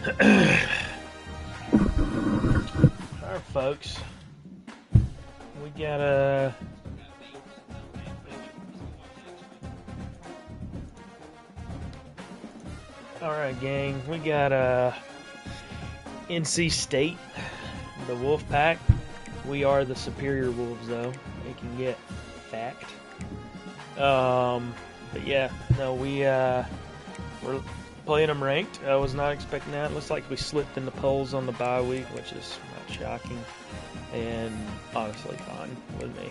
Alright, folks. We got a. Alright, gang. We got a. NC State, the Wolf Pack. We are the superior Wolves, though. They can get fact. But yeah, no, we're playing them ranked. I was not expecting that. Looks like we slipped in the polls on the bye week, which is not shocking, and honestly fine with me.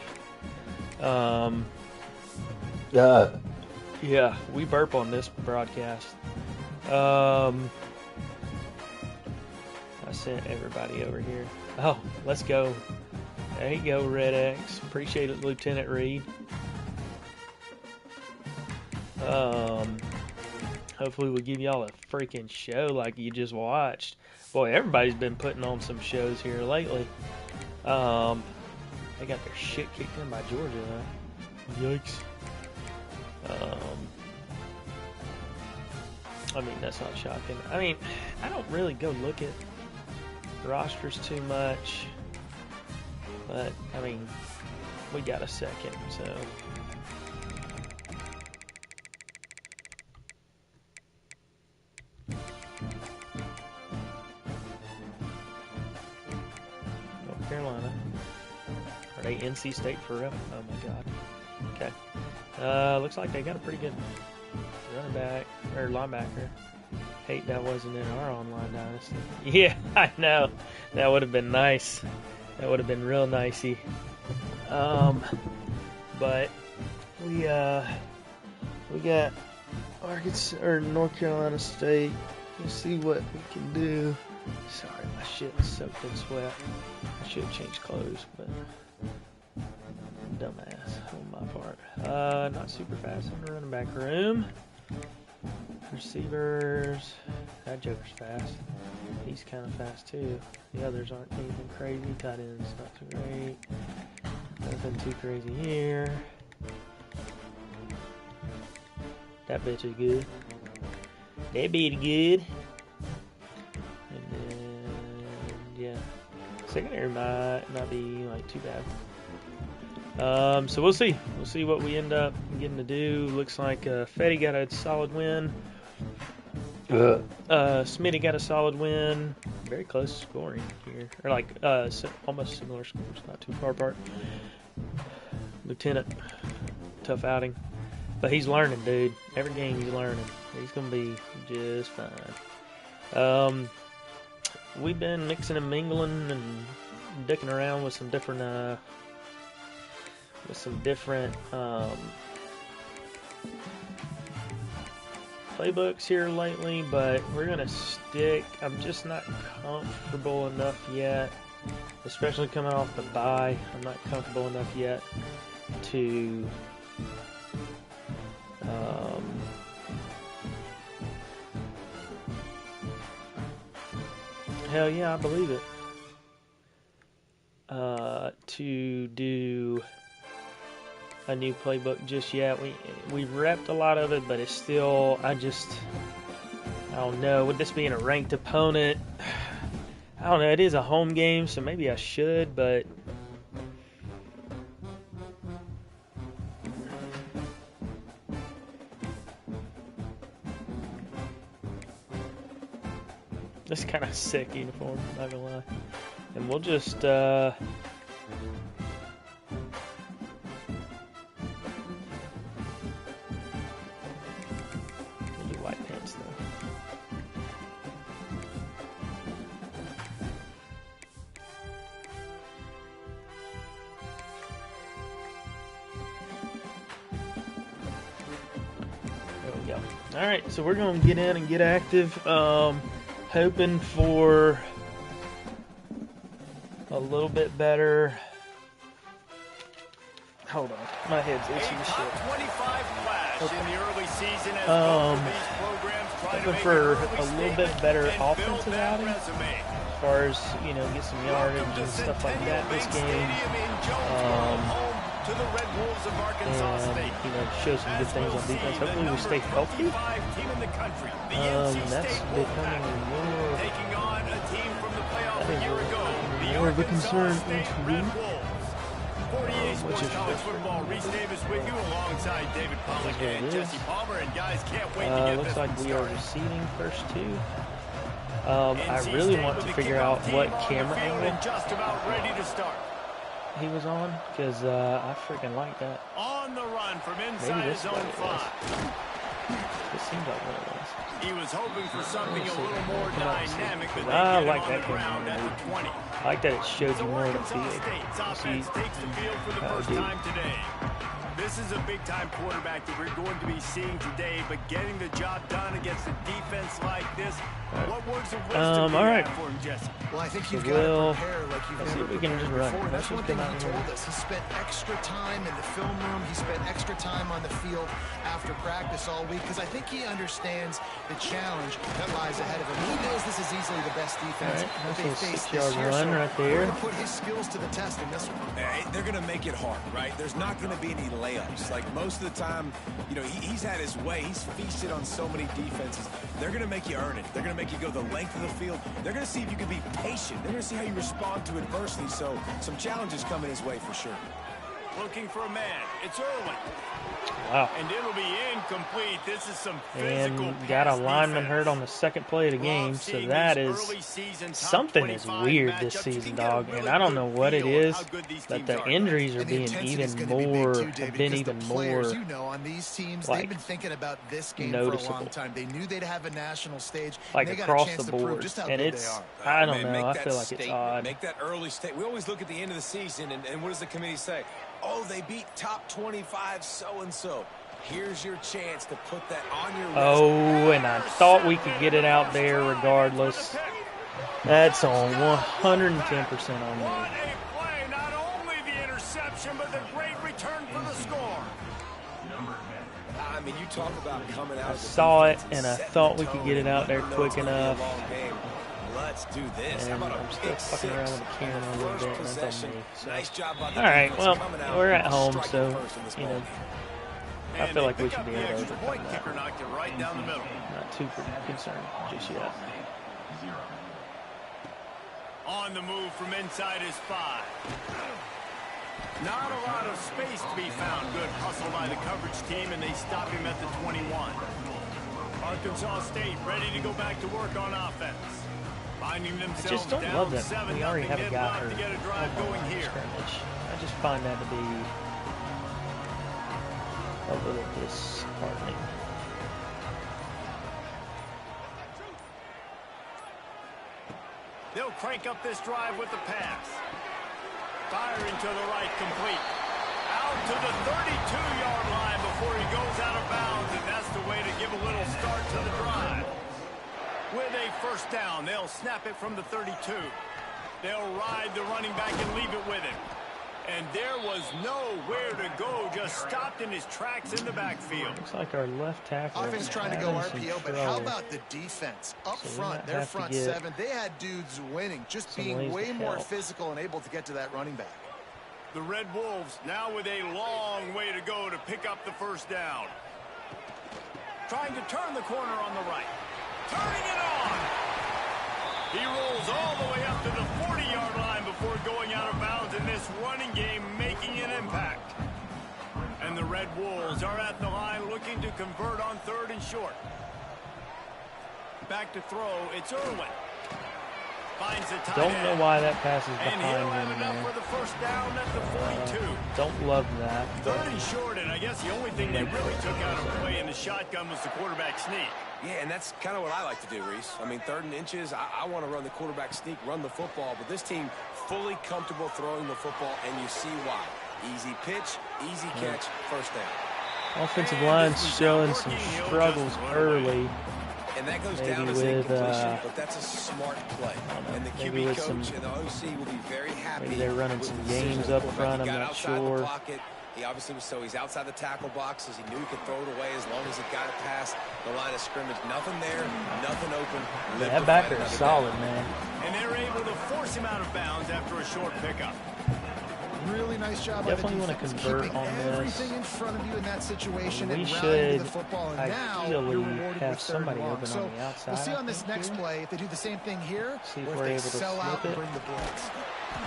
Yeah, we burp on this broadcast. I sent everybody over here. Oh, let's go. There you go, Red X. Appreciate it, Lieutenant Reed. Hopefully we'll give y'all a freaking show like you just watched. Boy, everybody's been putting on some shows here lately. They got their shit kicked in by Georgia, though. Yikes. I mean, that's not shocking. I mean, I don't really go look at rosters too much. But, I mean, we got a second, so... North Carolina. Are they NC State for real? Oh my god. Okay. Looks like they got a pretty good running back, or linebacker. Hate that wasn't in our online dynasty. Yeah, I know. That would have been nice. That would have been real nicey. But we got Arkansas or North Carolina State. We'll see what we can do. Sorry, my shit is soaked in sweat. I should have changed clothes, but dumbass on my part. Not super fast in the running back room. Receivers. That Joker's fast. He's kind of fast too. The others aren't anything crazy. Tight ends not too great. Nothing too crazy here. That bitch is good. That bitch good. And then yeah, secondary might be like too bad. So we'll see. We'll see what we end up getting to do. Looks like Fetty got a solid win. Smitty got a solid win. Very close scoring here, or like almost similar scores, not too far apart. Lieutenant, tough outing, but he's learning, dude. Every game he's learning. He's gonna be just fine. We've been mixing and mingling and dicking around with some different playbooks here lately, but we're gonna stick. I'm just not comfortable enough yet, especially coming off the bye. I'm not comfortable enough yet to hell yeah, I believe it. To do a new playbook just yet. We've repped a lot of it, but it's still, I don't know, with this being a ranked opponent, I don't know, it is a home game, so maybe I should, but this is kind of sick uniform, not gonna lie. And we'll just Alright, so we're going to get in and get active, hoping for a little bit better. Hold on, my head's itchy as shit. Hoping for a little bit better offensive outing, as far as, you know, get some yardage and stuff like that this game. And, you know, show some good things on defense. Hopefully we stay healthy. That's becoming more More of a concern. 48 Sports College Football. Reese Davis with you alongside David Pollack and Jesse Palmer. And guys, can't wait to get looks this like we are receiving first two. I really want to figure out what camera angle just about ready to start. He was on, because I freaking like that. On the run from inside zone 5. This seems like what it was. He was hoping for something a little more dynamic than I like that ground at the 20. I like that it shows you more of the field. State's offense takes the field for the first time today. This is a big-time quarterback that we're going to be seeing today, but getting the job done against a defense like this, what words of wisdom do you have for him, Jesse? Well, I think you've got to prepare like you've never prepared before. That's one thing he told us. He spent extra time in the film room. He spent extra time on the field after practice all week because I think he understands the challenge that lies ahead of him. He knows this is easily the best defense that they face this year. So right there. We're going to put his skills to the test in this one. They're going to make it hard, right? There's not going to be any layups. Like most of the time, you know, he's had his way. He's feasted on so many defenses. They're going to make you earn it. They're going to make you go the length of the field. They're going to see if you can be patient. They're going to see how you respond to adversity. So some challenges coming his way for sure. Looking for a man. It's Irwin. Wow. And it'll be incomplete. This is some physical and got a lineman hurt on the second play of the game, so that is something is weird this season, dog. And I don't know what it is, but the injuries are being even more, have been even more on these teams, like they've been thinking about this game noticeable. for a long time. They knew they'd have a national stage, like and they across got a chance the to prove board, just how and good it's they are. I don't know. I feel like it's odd. Make that early state. We always look at the end of the season, and what does the committee say? Oh, they beat top 25 so-and-so. Here's your chance to put that on your resume. Oh, and I thought we could get it out there regardless. That's on 110% on me. What a play. Not only the interception, but the great return for the score. I mean, you talk about coming out. I saw it, and I thought we could get it out there quick enough. Let's do this. And I'm still fucking around with the camera a little bit, and that's on me. So. Nice job by the All right, defense well, coming out we're at and home, striking so, first in this you know, ball. I feel like we should be able to extra overcome point that. kicker knocked it right down the middle. Not too concerned just yet. On the move from inside his 5. Not a lot of space to be found. Good hustle by the coverage team, and they stop him at the 21. Arkansas State ready to go back to work on offense. Finding themselves I just don't down love that 7-0. we already have a guy hurt to get a drive going here. Scrimmage. I just find that to be a little disheartening. They'll crank up this drive with the pass. Firing to the right, complete. Out to the 32-yard line before he goes out of bounds, and that's the way to give a little start to the drive. With a first down, they'll snap it from the 32. They'll ride the running back and leave it with him. And there was nowhere to go, just stopped in his tracks in the backfield. Looks like our left tackle. Offense trying to go RPO, but how about the defense? Up front, their front 7, they had dudes winning, just being way more physical and able to get to that running back. The Red Wolves now with a long way to go to pick up the first down. Trying to turn the corner on the right. Turning it on. He rolls all the way up to the 40-yard line before going out of bounds in this running game, making an impact. And the Red Wolves are at the line looking to convert on 3rd and short. Back to throw, it's Irwin. Finds the tight Don't know why that pass is behind him, man. for the first down at the 42. Don't love that. 3rd and short, and I guess the only thing they really took out of play in the shotgun was the quarterback sneak. Yeah, and that's kind of what I like to do, Reese. I mean, 3rd and inches, I want to run the quarterback sneak, run the football, but this team fully comfortable throwing the football, and you see why. Easy pitch, easy catch, first down. Offensive line's showing some struggles early. And that goes maybe down as with, incompletion, but that's a smart play. And the QB coach and the OC will be very happy. Maybe they're running some games up front, I'm not sure. He obviously was, so he's outside the tackle boxes. He knew he could throw it away as long as he got it past the line of scrimmage. Nothing there, nothing open. Yeah, that backer is solid, man. And they're able to force him out of bounds after a short pickup. Really nice job. Definitely on the want to defense, convert keeping on everything this. in front of you in that situation, We and should the football. And now ideally you're rewarded have with third somebody and long. open So on the outside. we'll see on this next here. play if they do the same thing here, See if or if we're they able to sell out slip and it. bring the blitz.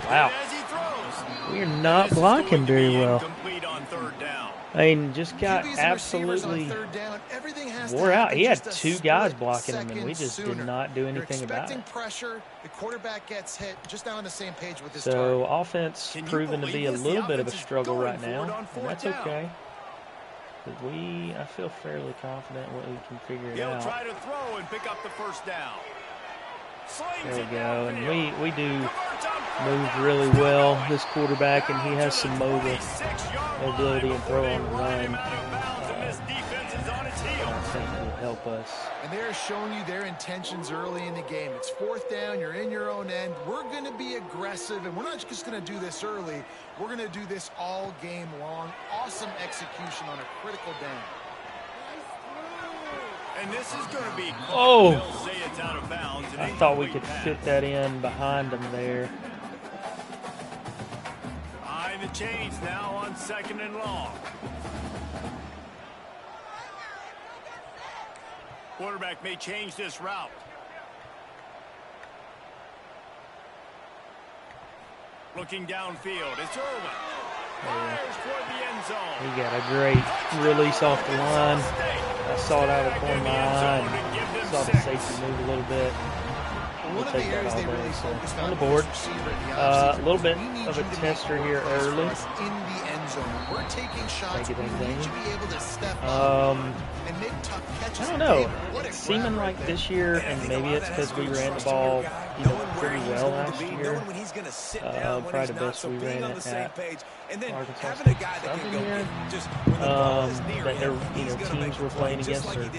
Wow. As he throws. We are not blocking very well. Incomplete on third down. I mean, just got QBs and receivers on absolutely third down, everything has to wore out. happen He had just a 2 guys split blocking him, and we second just did sooner. not do You're anything about expecting it. pressure. The quarterback gets hit. Just now on the same page with this So target. offense Can you proven to believe be a this? little The bit of a offense is struggle going right for it now, on and fourth that's down. okay. But I feel fairly confident what we can figure it He'll out. try to throw and pick up the first down. Slings There it we go, and downfield. we do Converts on fourth move down. really Still well. going. This quarterback, and he Down has to some the mobile 26-yard line ability and before throw they on the run him run. out of bounds, and this defense is on its I heels. think will help us. And they're showing you their intentions early in the game. It's fourth down. You're in your own end. We're going to be aggressive, and we're not just going to do this early. We're going to do this all game long. Awesome execution on a critical down. And this is going to be caught. Oh. They'll say it's out of bounds. I thought we could fit that in behind him there. Behind the chains now on second and long. Quarterback may change this route. Looking downfield. It's Irwin. Fires toward the end zone. He got a great release off the line. I saw it out of the corner of my eye and saw the safety move a little bit. We'll take that all day. So on the board, a little bit of a tester here early. In the end zone, we're taking shots. Thank you, We thank need you. to be able to step up and make tough catches. I don't know. What a It's seeming grab right like there. this year, and maybe it's because we ran the ball, pretty well last year. Probably the best we ran it at Arkansas State Southern here. That teams we're playing against are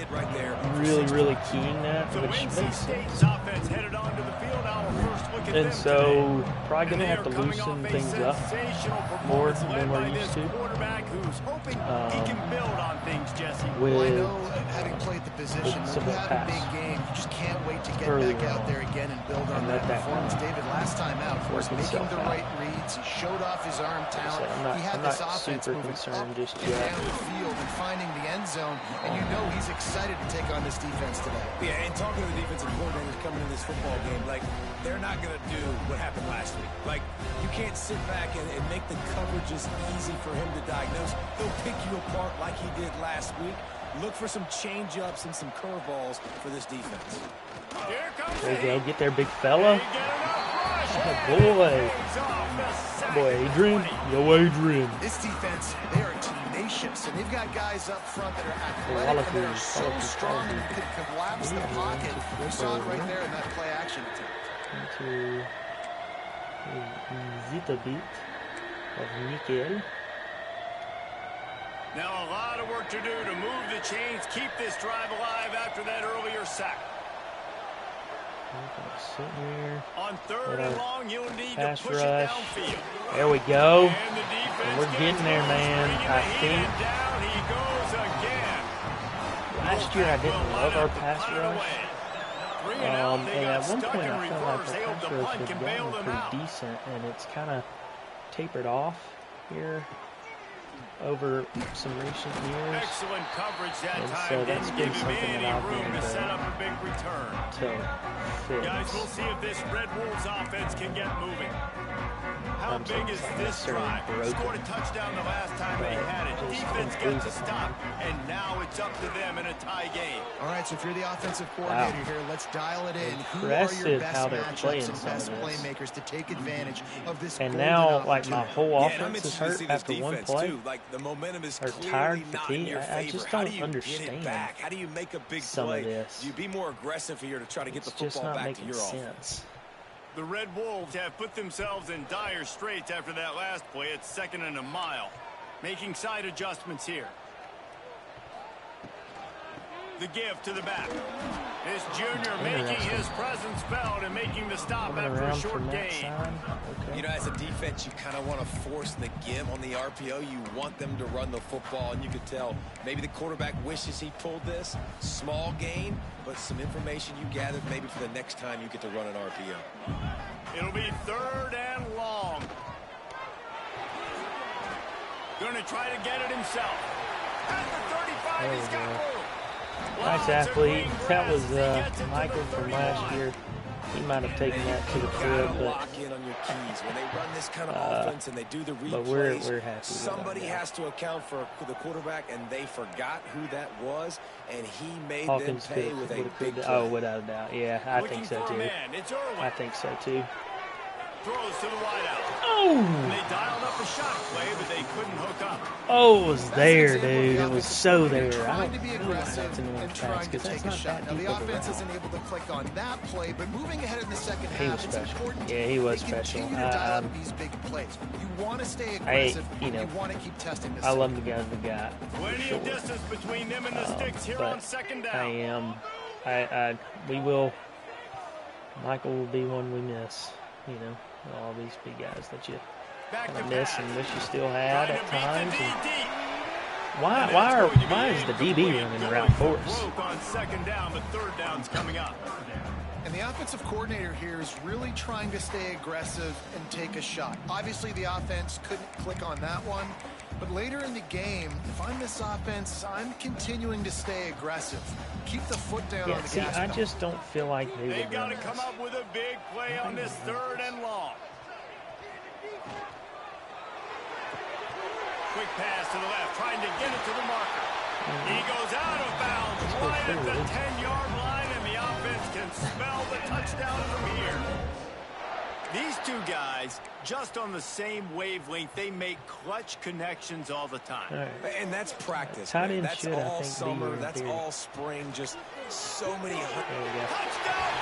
really keying that, So which NC makes sense. State's offense headed onto the field. Our first look at And them so today. probably And gonna they have are to coming off loosen a things up sensational more performance than led we're by used this to. quarterback who's hoping he can build on things, Jesse. Well, I With know, having played the position, some when you more have a pass. big game, you just can't wait to get Early back out on. there again and build on And that let that performance. kind of David, last time out, was work making itself the out. right reads. He showed off his arm talent. I'm He had not this offense super moving concerned up just and yet. down the field and finding the end zone. And you know he's excited to take on this defense today. Yeah, and talking to the defensive coordinators coming in this football game, like, they're not going to do what happened last week. Like, you can't sit back and make the coverages easy for him to diagnose. He'll pick you apart like he did last week. Look for some change-ups and some curveballs for this defense. Here comes There you he. go, get there, big fella. They get enough rush. Oh, boy. Hangs off the sack Boy, at Adrian. 20. Yo, Adrian. This defense, they are tenacious, and they've got guys up front that are Wallace athletic and that are is so Wallace is strong and Wallace. can collapse the pocket. We saw it right there in that play action attempt. Into a beat of Mikel. Now a lot of work to do to move the chains, keep this drive alive after that earlier sack. Sit here. On third Let and our long, you'll need to pass push it rush. downfield. There we go. And the defense And we're getting gets there, loose, man. bringing I the heat, think and down he goes again. last year I didn't Will love line our up to pass punt it rush. away. 3 and out, they And got at one stuck point in I felt like reverse. the They hope pass the rush punt had can bail gotten them out. pretty decent, and it's kind of tapered off here over some recent years. Excellent coverage that And time. so that's Didn't been give him something any that I've room been to set up a big return. to Guys, fix. we'll see if this Red Wolves offense can get moving. How I'm big is not this necessarily drive? broken, Scored a touchdown the last time they had it. just Defense got to improved stop, and now it's up to them in a tie game. All right, so if you're the offensive coordinator here, let's dial it in. Who are Impressive your best how they're playing matchups and some best of this. playmakers to take advantage of this And golden now, like, my opportunity? whole Yeah, and I'm offense is interested to hurt see this after one defense, play. too. Like, the momentum is Or clearly tired, not in fatigued. your I favor. just How don't do you get understand it back? How do you make a big some of play? this. Do you be more aggressive here to try to get It's the just football not back to making your sense. The Red Wolves have put themselves in dire straits after that last play. It's second and a mile. Making side adjustments here. The give to the back. This junior making his presence felt and making the stop Coming after a around short from that gain. side. Okay. You know, as a defense, you kind of want to force the give on the RPO. You want them to run the football, and you could tell maybe the quarterback wishes he pulled this. Small gain, but some information you gathered maybe for the next time you get to run an RPO. It'll be third and long. Going to try to get it himself. At the 35, he's got room. Nice athlete. That was Michael from last year. He might have taken that to the crib, but lock in on your keys when they run this kind of offense and they do the replays. But we're happy. Somebody has to account for the quarterback, and they forgot who that was, and he made Hawkins them pay with a big play. Oh, without a doubt. Yeah, I think so too. I think so too. Throws to the wideout. Oh! They dialed up a shot play, but they couldn't hook up. Oh, it was there, dude. It was so there. Trying to be aggressive and trying to take a shot. Now, the offense isn't able to click on that play, but moving ahead in the second half, it's important. Yeah, he was special. Continue to dial up these big plays. You want to stay aggressive. You want to keep testing this. I love the guys we got. Plenty of distance between them and the sticks here on second down. We will. Michael will be one we miss. You know, all these big guys that you kind of miss and wish you still had at times. And why is the DB running around for us? On second down, but third down's coming up. And the offensive coordinator here is really trying to stay aggressive and take a shot. Obviously, the offense couldn't click on that one. But later in the game, if I'm this offense, I'm continuing to stay aggressive. Keep the foot down on the gas pedal. I just don't feel like they've got to come up with a big play on this third and long. Quick pass to the left, trying to get it to the marker. He goes out of bounds right at the 10-yard line, and the offense can smell the touchdown from here. These two guys, just on the same wavelength, they make clutch connections all the time. Right. And that's practice. That's all summer. That's all spring. Just so many. Touchdown,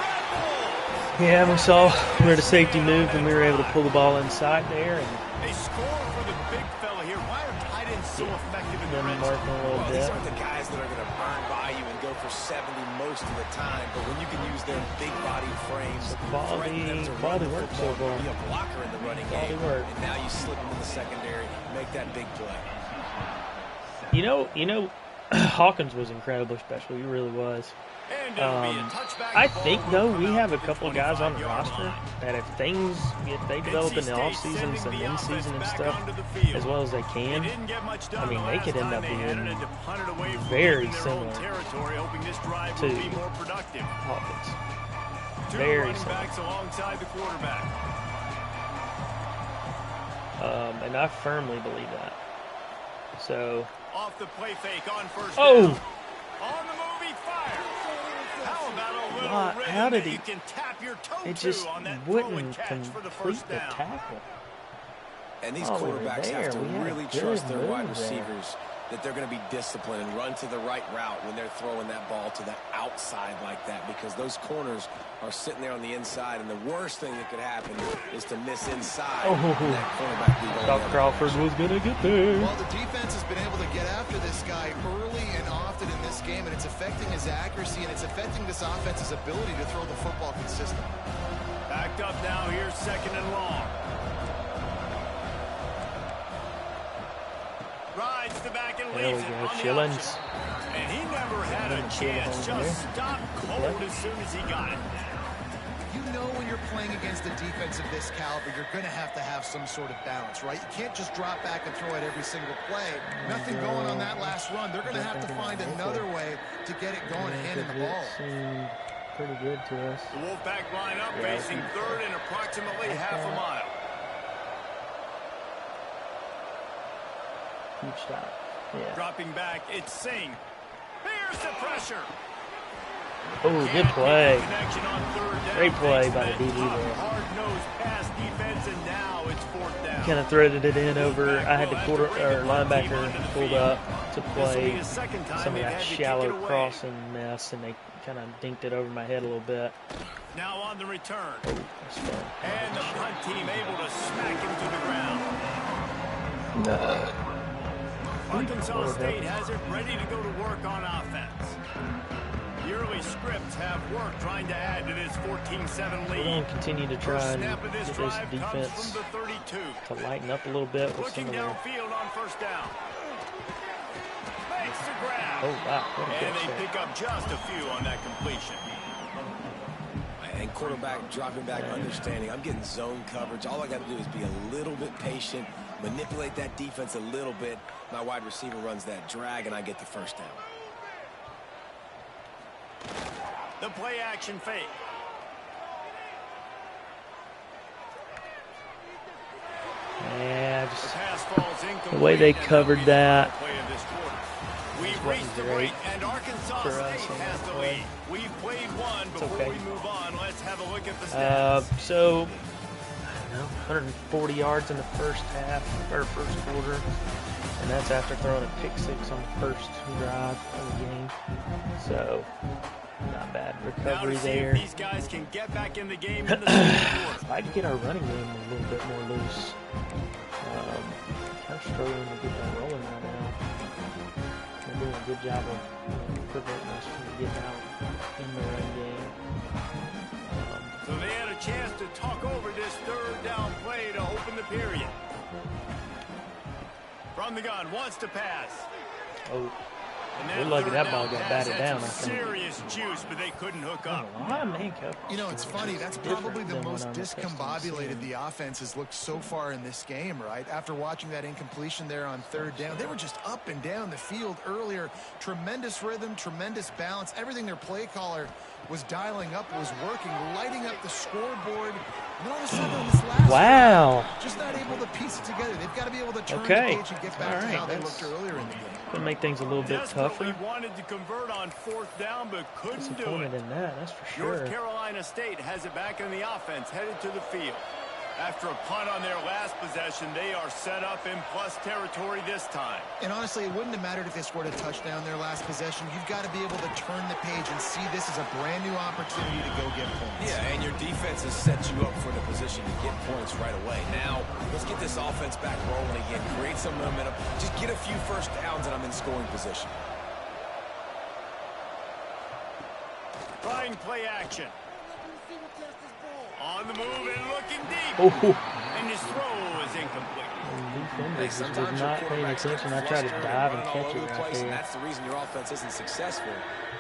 Red Bulls! Yeah, we saw where the safety moved, and we were able to pull the ball inside there. And they score for the big fella here. Why are tight ends so effective in the red zone? These aren't the guys that are going to burn by you and go for 70 most of the time, but when you can use their big body frames, quality work so far. Be a blocker in the running game, and now you slip them in the secondary, make that big play. You know, Hawkins was incredibly special. He really was. I think, though, we have a couple of guys on the roster that if they develop in the offseason, some in-season and stuff, as well as they can, I mean, they could end up being very similar to Hawkins. Very similar. Alongside the quarterback. And I firmly believe that. So. Off the play fake on first down. On the move, he fires. How about a little how did he? You can tap your toe it just on that wouldn't complete the tackle. And these quarterbacks have to really trust their wide receivers that they're going to be disciplined and run to the right route when they're throwing that ball to the outside like that, because those corners are sitting there on the inside, and the worst thing that could happen is to miss inside. That cornerback thought Crawford was going to get there. Well, the defense has been able to get after this guy early and often in this game, and it's affecting his accuracy, and it's affecting this offense's ability to throw the football consistently. Backed up now here, second and long. Rides the back and leaves it on the option. And he never had a chance. Just stopped cold as soon as he got it. You know when you're playing against a defense of this caliber, you're going to have some sort of balance, right? You can't just drop back and throw it every single play. Nothing going on that last run. They're going to have to find another way to get it going, handing the ball. Pretty good to us. The Wolfpack line up, facing third and approximately half a mile. Huge stop. Yeah. Dropping back, it's Singh. Here's the pressure. Oh, good play. Great play by the DB there. Hard-nosed pass defense, and now it's fourth down. Kind of threaded it in over. I had the linebacker pulled up to play some of that shallow crossing mess, and they kind of dinked it over my head a little bit. Now on the return. And the punt team able to smack him to the ground. Arkansas State has it ready to go to work on offense. The early scripts have worked trying to add to this 14-7 lead. We're going to continue to try and get this defense to lighten up a little bit with some of their... downfield on first down. Makes the grab. Oh, wow. And they pick up just a few on that completion. And quarterback dropping back, understanding I'm getting zone coverage. All I got to do is be a little bit patient, manipulate that defense a little bit. My wide receiver runs that drag, and I get the first down. The play action fake. Yeah, just the way they covered that. We've reached the break, and Arkansas State has the lead. We've played one. Before we move on, let's have a look at the stats. So, I don't know, 140 yards in the first half, or first quarter. And that's after throwing a pick six on the first drive of the game. So, not bad recovery there. These guys can get back in the game in the second quarter. I'd like to get our running game a little bit more loose. Kind of struggling to get that rolling right now. They're doing a good job of preventing us from getting out in the run game. So they had a chance to talk over this third down play to open the period. From the gun, wants to pass. Oh, we're lucky that ball got batted down. Serious juice, but they couldn't hook up. You know, it's funny. That's probably the most discombobulated the offense has looked so far in this game, right? After watching that incompletion there on third down, they were just up and down the field earlier. Tremendous rhythm, tremendous balance. Everything their play caller was dialing up was working, lighting up the scoreboard. And then all of a sudden, this last wow, just not able to piece it together. They've got to be able to turn the page and get back to how they looked earlier in the game. Could make things a little bit tougher. Wanted to convert on fourth down, but couldn't do it. In that, that's for sure. North Carolina State has it back in the offense, headed to the field. After a punt on their last possession, they are set up in plus territory this time. And honestly, it wouldn't have mattered if they scored a touchdown their last possession. You've got to be able to turn the page and see this as a brand new opportunity to go get points. Yeah, and your defense has set you up for the position to get points right away. Now, let's get this offense back rolling again, create some momentum, just get a few first downs, and I'm in scoring position. Trying play action. On the move and looking deep. And his throw is incomplete. Defenders just not paying attention. I tried to dive and catch it right there. That's the reason your offense isn't successful.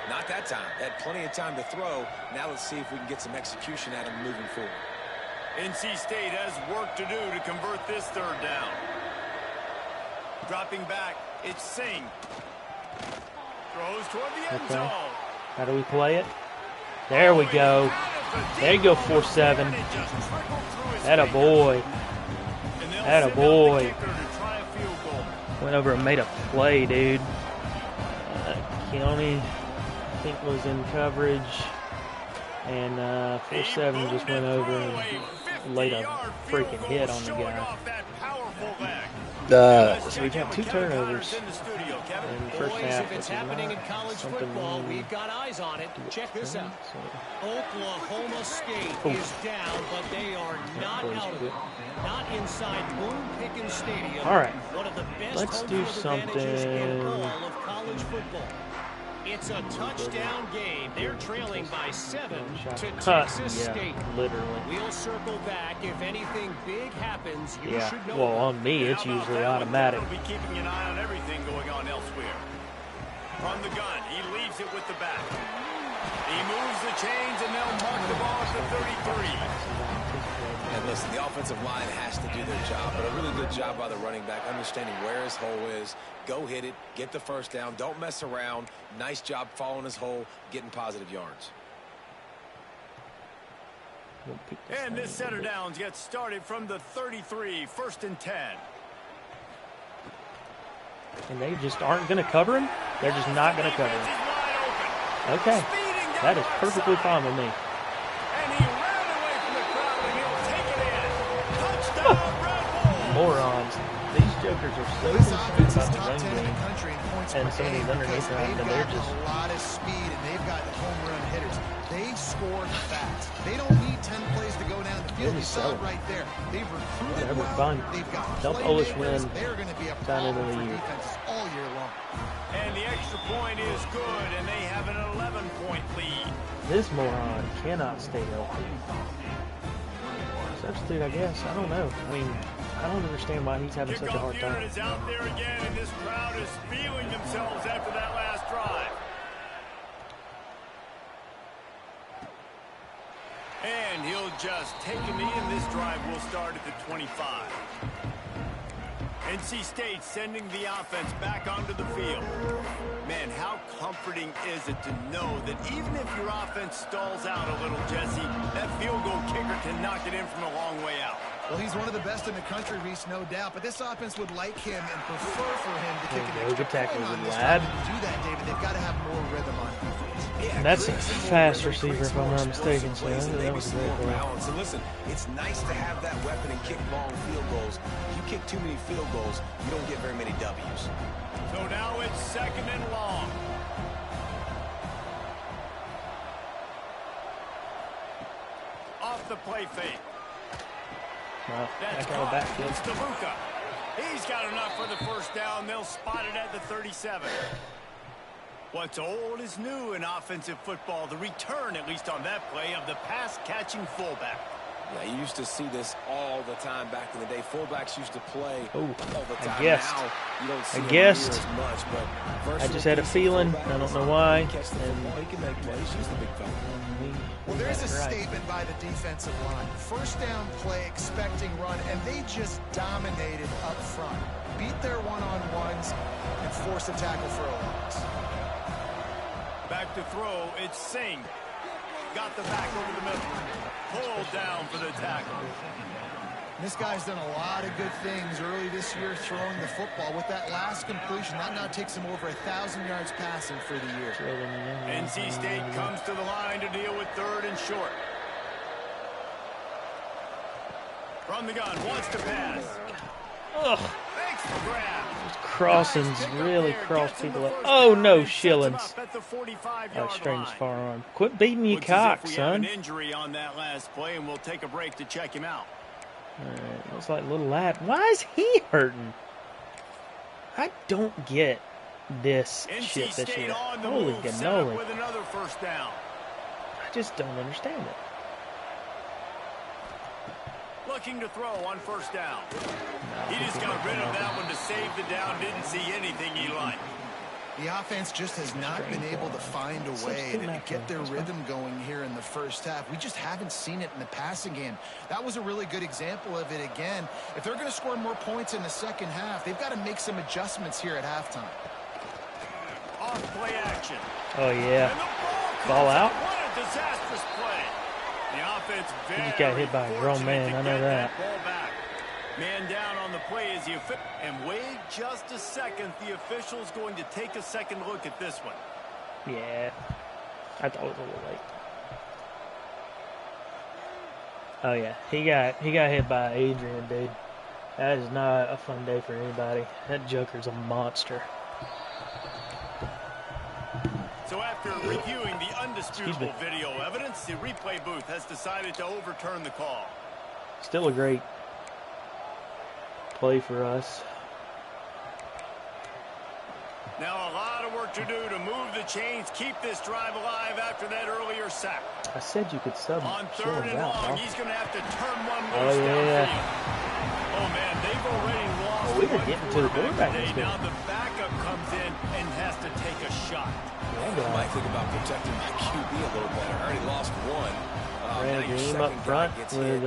Not that time. They had plenty of time to throw. Now let's see if we can get some execution at him moving forward. NC State has work to do to convert this third down. Dropping back, it's Singh. Throws toward the end zone. How do we play it? There we go. There you go, 4-7. Atta boy. Atta boy. Went over and made a play, dude. Keone, I think, was in coverage. And 4-7 just went over and laid a freaking hit on the guy. So we got 2 turnovers in the first half. It's happening in college football. We've got eyes on it. Check this out. Oklahoma State is down, but they are not out of it. Not inside Boone Pickens Stadium. All right. One of the best Let's do something. In all of college football. It's a touchdown game. They're trailing by 7 to Texas State. Literally. We'll circle back. If anything big happens, you should know. Well, on me, it's usually automatic. We'll be keeping an eye on everything going on elsewhere. From the gun, he leaves it with the back. He moves the chains, and they'll mark the ball at the 33. And listen, the offensive line has to do their job, but a really good job by the running back, understanding where his hole is. Go hit it, get the first down, don't mess around. Nice job following his hole, getting positive yards. And this center downs gets started from the 33, 1st and 10. And they just aren't going to cover him? They're just not going to cover him. Okay. That is perfectly fine with me. And he ran away from the crowd, and he'll take it in. Touchdown, Red Bull. Morons. These jokers are so concerned about the run game and some of these underneath routes, and they're just a lot of speed, and they've got home run hitters. They score fast. They don't need 10 plays to go down the field. You saw it right there. They've recruited well. They've got playmakers. They're going to be a problem for defenses all year long. And the extra point is good, and they have an 11-point lead. This moron cannot stay healthy. Substitute, I guess. I don't know. I mean, I don't understand why he's having such a hard time. Kickoff unit is out there again, and this crowd is feeling themselves after that last drive. And he'll just take a knee, and this drive will start at the 25. NC State sending the offense back onto the field. Man, how comforting is it to know that even if your offense stalls out a little, Jesse, that field goal kicker can knock it in from a long way out. Well, he's one of the best in the country, Reese, no doubt. But this offense would like him and prefer for him to kick an extra point on this time. And to do that, David, they've got to have more rhythm on defense. Yeah, that's a fast receiver, if I'm not mistaken. So that was a great play. So listen, it's nice to have that weapon and kick long field goals. If you kick too many field goals, you don't get very many W's. So now it's 2nd and long. Off the play fake. Wow, That's caught. It's DeLuca. He's got enough for the first down. They'll spot it at the 37. What's old is new in offensive football. The return, at least on that play, of the pass-catching fullback. Yeah, you used to see this all the time back in the day. Fullbacks used to play all the time. I guessed. Now, you don't see as much, but I just had a feeling. I don't know why. He can make plays. He's the big fella. Well, there's a statement by the defensive line. First down play, expecting run, and they just dominated up front. Beat their one-on-ones and force a tackle for a loss. Back to throw, it's Singh. Got the back over the middle. Pulled down for the tackle. This guy's done a lot of good things early this year throwing the football. With that last completion, that now takes him over 1,000 yards passing for the year. NC State comes to the line to deal with 3rd and short. From the gun, wants to pass. Ugh. Thanks for grab. Crossings really cross people up. Oh no, Shillings. Oh, strange far arm. Quit beating your cock, son. An injury on that last play, and we'll take a break to check him out. Alright, looks like little lad. Why is he hurting? I don't get this shit this year. Holy cannoli. With another first down. I just don't understand it. Looking to throw on first down. He just got rid of that one to save the down. Didn't see anything he liked. The offense just has not been able to find a way to get their rhythm going here in the first half. We just haven't seen it in the passing game. That was a really good example of it again. If they're going to score more points in the second half, they've got to make some adjustments here at halftime. Off play action. Oh, yeah. Ball out? What a disastrous play. The offense He just got hit by a grown man. I know that. Man down on the play as and wait just a second. The official's going to take a second look at this one. Yeah, I thought it was a little late. Oh yeah, he got hit by Adrian, dude. That is not a fun day for anybody. That Joker's a monster. So after reviewing the undisputable video evidence, the replay booth has decided to overturn the call. Still a great play for us. Now a lot of work to do to move the chains, keep this drive alive after that earlier sack. I said you could sub on 3rd and long, he's going to have to turn one loose downfield. Oh man, they've already lost. We were getting to the quarterback. Now the backup comes in and has to take a shot. I might think about protecting my QB a little better. I already lost one. Ran a game up front with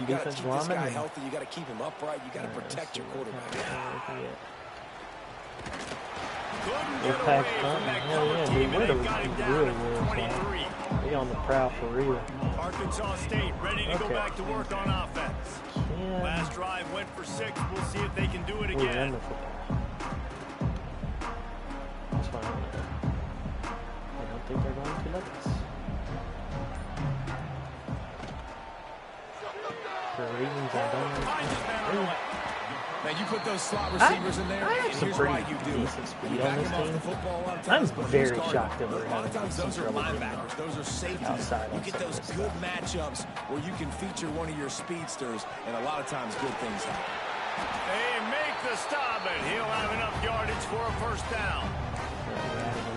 defensive lineman. Guy healthy. You got to keep him upright. You got to protect your quarterback. We're packed front. Hell yeah, dude. We're really fun. Be on the prowl for real. Arkansas State ready to go back to work on offense. Last drive went for 6. We'll see if they can do it again. That's fine. I don't think they're going to let us. For reasons I don't understand. Now you put those slot receivers in there. I have some pretty decent speed on this team. I'm very shocked that we're having some trouble linebackers. Those are safeties. Outside you get those good matchups where you can feature one of your speedsters, and a lot of times good things happen. They make the stop, and he'll have enough yardage for a first down.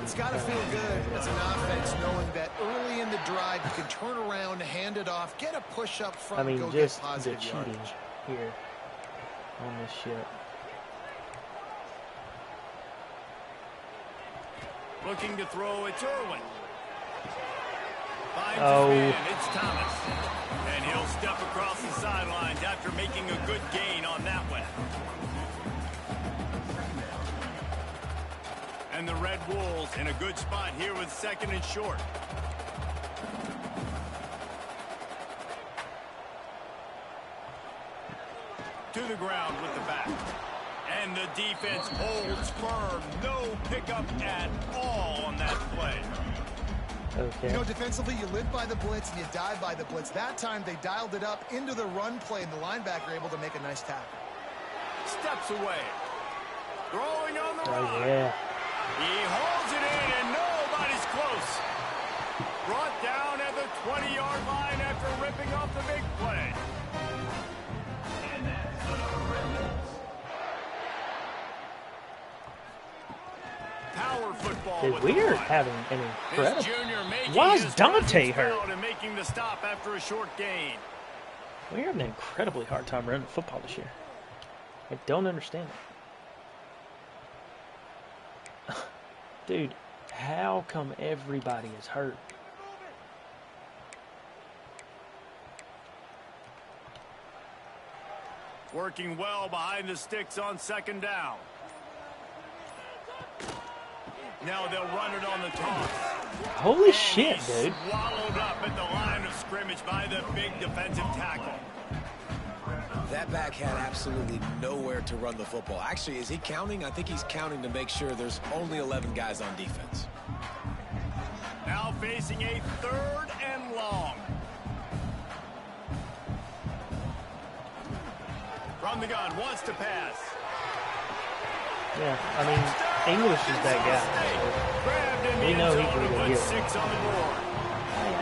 It's got to feel good as an offense knowing that early in the drive you can turn around, hand it off, get a push up front, go just get positive the cheating yardage. here on this shit. Looking to throw, it's Irwin. Finds his man, it's Thomas. And he'll step across the sidelines after making a good gain on that one. And the Red Wolves in a good spot here with 2nd and short. To the ground with the back. And the defense holds firm. No pickup at all on that play. Okay. You know, defensively, you live by the blitz and you die by the blitz. That time, they dialed it up into the run play, and the linebacker able to make a nice tackle. Steps away. Throwing on the Oh, run. yeah. He holds it in, and nobody's close. Brought down at the 20-yard line after ripping off the big play. Power football. Dude, with we the are punt. having an This incredible. junior making Why is his Dante presence hurt? felt and making the stop after a short gain. We're having an incredibly hard time running football this year. I don't understand it. Dude, how come everybody is hurt? Working well behind the sticks on 2nd down. Now they'll run it on the toss. Holy And shit, he's dude. swallowed up at the line of scrimmage by the big defensive tackle. That back had absolutely nowhere to run the football. Actually, is he counting? I think he's counting to make sure there's only 11 guys on defense. Now facing a 3rd and long. From the gun, wants to pass. Yeah, I mean, English is that guy. Grabbed in We the know end he zone can and go put get it. 6 on the board.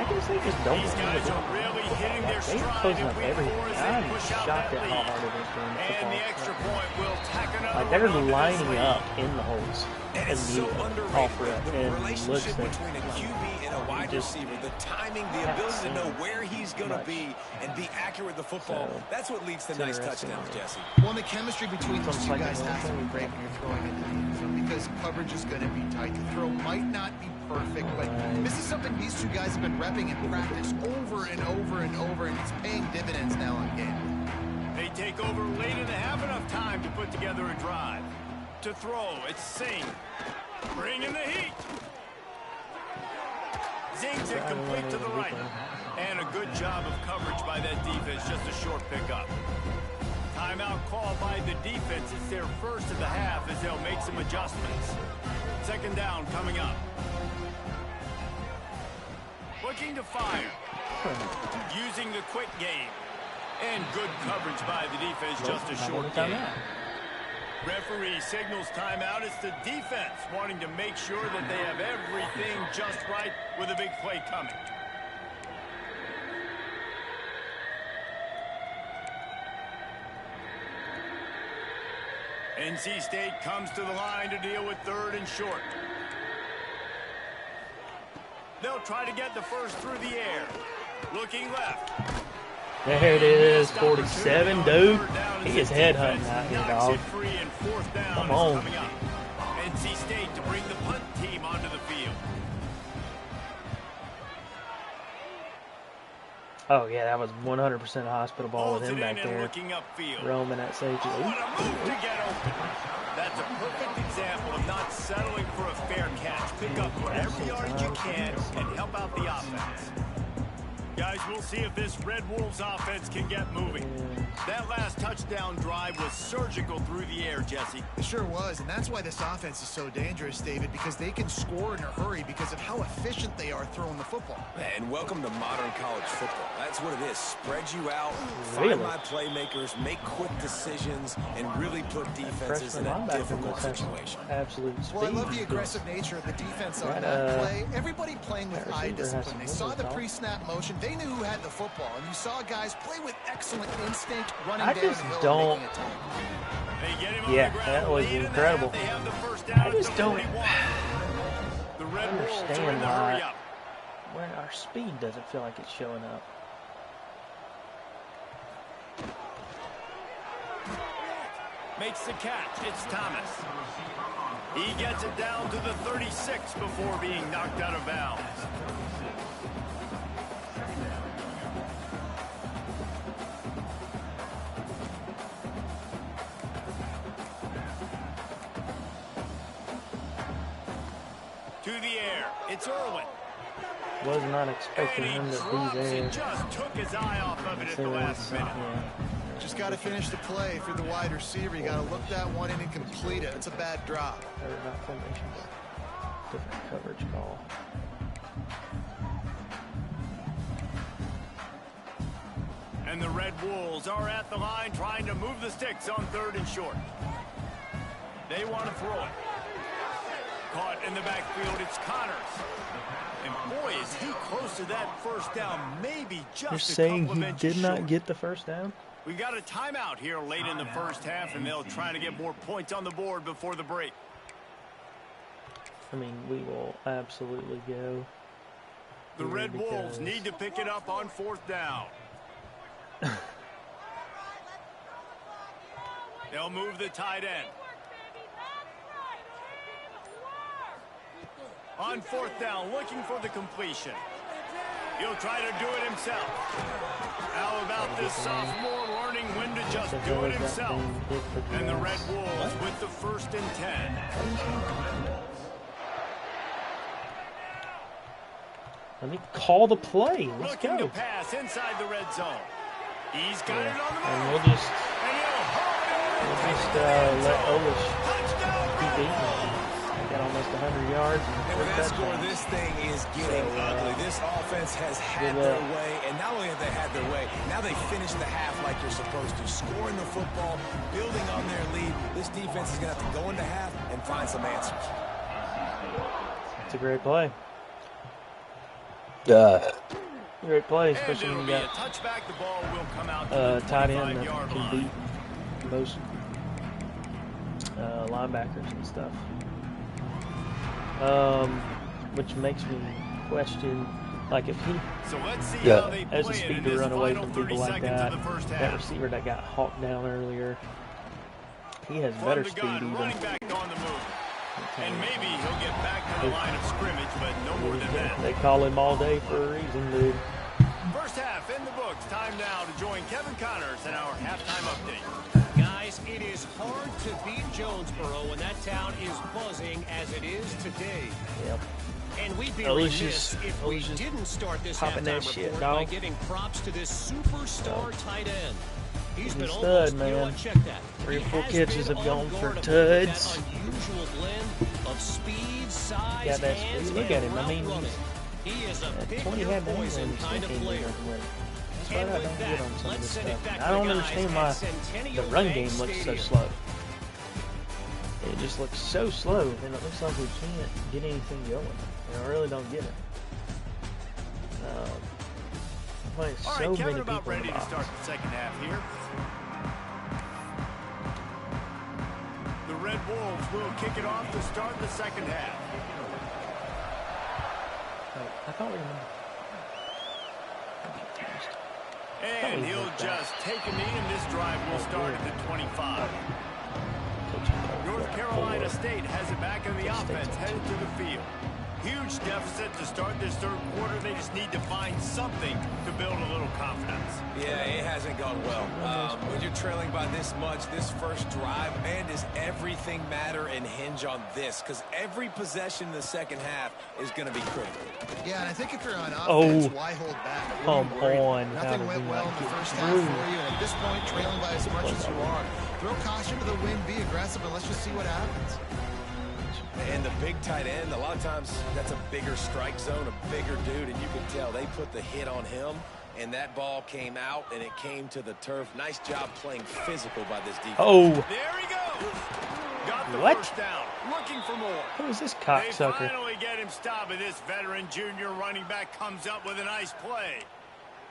I guess they just don't These want guys to are really hitting their They're stride closing in up week everything. 4 as they I'm push out shocked that at how lead. hard it is doing And the football. extra point will tack another Like, they're one onto this lining lead. up in the holes And it's so immediately, underrated. off rep, The and looks relationship like between a QB and a wide just receiver, the timing, the haven't ability to seen know where he's going to much. be and be accurate with the football, So, that's what leads to it's nice interesting. touchdowns, Jesse. Well, the chemistry between those Almost two like guys a has to be military great when you're throwing into the end zone because coverage is going to be tight. The throw might not be perfect, but this is something these two guys have been repping in practice over and over and over, and it's paying dividends now on game. They take over late and have enough time to put together a drive. To throw, it's Singh. Bringing the heat. Zings it complete to the right. And a good job of coverage by that defense, just a short pickup. Timeout call by the defense. It's their first of the half as they'll make some adjustments. 2nd down coming up. Looking to fire. Using the quick game. And good coverage by the defense, just a short game. Referee signals timeout. It's the defense wanting to make sure that they have everything just right with a big play coming. NC State comes to the line to deal with 3rd and short. They'll try to get the first through the air. Looking left. There it is, 47, dude. He is headhunting out here, dog. Come on. NC State to bring the punt team onto the field. Oh, yeah, that was 100% a hospital ball with Holds him it in back and there. looking upfield. Roaming at safety. Oh, what a move to get open. That's a perfect example of not settling for a fair catch. Pick up whatever yard you can and help out the offense. Guys, we'll see if this Red Wolves offense can get moving. That last touchdown drive was surgical through the air, Jesse. It sure was, and that's why this offense is so dangerous, David, because they can score in a hurry because of how efficient they are throwing the football. And welcome to modern college football. That's what it is. Spread you out, Really? find my playmakers, make quick decisions, and really put defenses in Freshman a linebacker difficult must have situation. absolute speed. Well, I love the aggressive nature of the defense on that play. Everybody playing with that eye receiver has discipline. They some saw the movement, pre-snap motion. They knew who had the football, and you saw guys play with excellent instinct, running I down just the hill don't- and making a tackle. They get him on Yeah, the ground that was late in the incredible. half. They have the first down I at just the don't 41. The Red Wolves are in understand the hurry why up. when our speed doesn't feel like it's showing up. Makes the catch. It's Thomas. He gets it down to the 36 before being knocked out of bounds. To the air. It's Irwin. Was not expecting him to be there. Just took his eye off of it at the last minute. Just got to finish the play for the wide receiver. You got to look that one in and complete it. It's a bad drop. Or not formation, but different coverage call. And the Red Wolves are at the line trying to move the sticks on 3rd and short. They want to throw it. Caught in the backfield, it's Connors. And boy, is he close to that first down, maybe just You're a saying couple he of did inches not short. get the first down? We got a timeout here late in the first half, and they'll try to get more points on the board before the break. I mean, we will absolutely go. The Red Wolves need to pick it up on 4th down. They'll move the tight end. On 4th down, looking for the completion. He'll try to do it himself. How about this sophomore learning when to just do it himself? And the Red Wolves with the 1st and 10. Let me call the play. Let's Looking go. to pass inside the red zone. He's got it on the move. And we'll just let Olish keep eating. Got almost 100 yards. And with that score, this thing is getting ugly. This offense has had their way, and not only have they had their way, now they finish the half like you're supposed to, scoring the football, building on their lead. This defense is going to have to go into half and find some answers. It's a great play. Great play, especially when you got touchback. The ball will come out tight end that can beat most linebackers and stuff. Which makes me question, like, if he has the speed to run away from people like that, that receiver that got hawked down earlier, he has better speed even. And maybe he'll get back to the line of scrimmage, but no more than that. They call him all day for a reason, dude. First half in the books. Time now to join Kevin Connors in our halftime update. Guys, it is hard to beat Jonesboro when that town is buzzing as it is today. Yep. And we'd be Alicia's, remiss if we didn't start this popping that halftime shit, report dog. by giving props to this superstar tight end. He's been stud, almost, man. you know what, check that. 3 or He 4 has catches been have gone on for guard tuds. with that unusual blend of speed, size, Got that hands, speed. Look at him. I and mean, route running. He is a pick 20 your had to poison win. kind of player. That's why I And don't with get that, on some of let's this send it stuff. back to I don't the understand guys why at Centennial the run Bank game looks so Stadium. slow. It just looks so slow, and it looks like we can't get anything going. And I really don't get it. Playing All so right, Kevin, many about people in ready the to box. start the second half here. The Red Wolves will kick it off to start the second half. I thought we were. And he'll just take a knee, and this drive will start at the 25. North Carolina State has it back in the offense, headed to the field. Huge deficit to start this third quarter. They just need to find something to build a little confidence. Yeah, it hasn't gone well. When you're trailing by this much, this first drive, man, does everything matter and hinge on this? Because every possession in the second half is going to be critical. Yeah, and I think if you're on offense, why hold back? Come on. Nothing went well in the first half for you. And at this point, trailing by as much as you are, throw caution to the wind, be aggressive, and let's just see what happens. And the big tight end, a lot of times that's a bigger strike zone, a bigger dude, and you can tell they put the hit on him, and that ball came out, and it came to the turf. Nice job playing physical by this defense. Oh. There he goes. Got the What? first down. Looking for more. Who is this They cocksucker? finally get him stopped, and this veteran junior running back comes up with a nice play.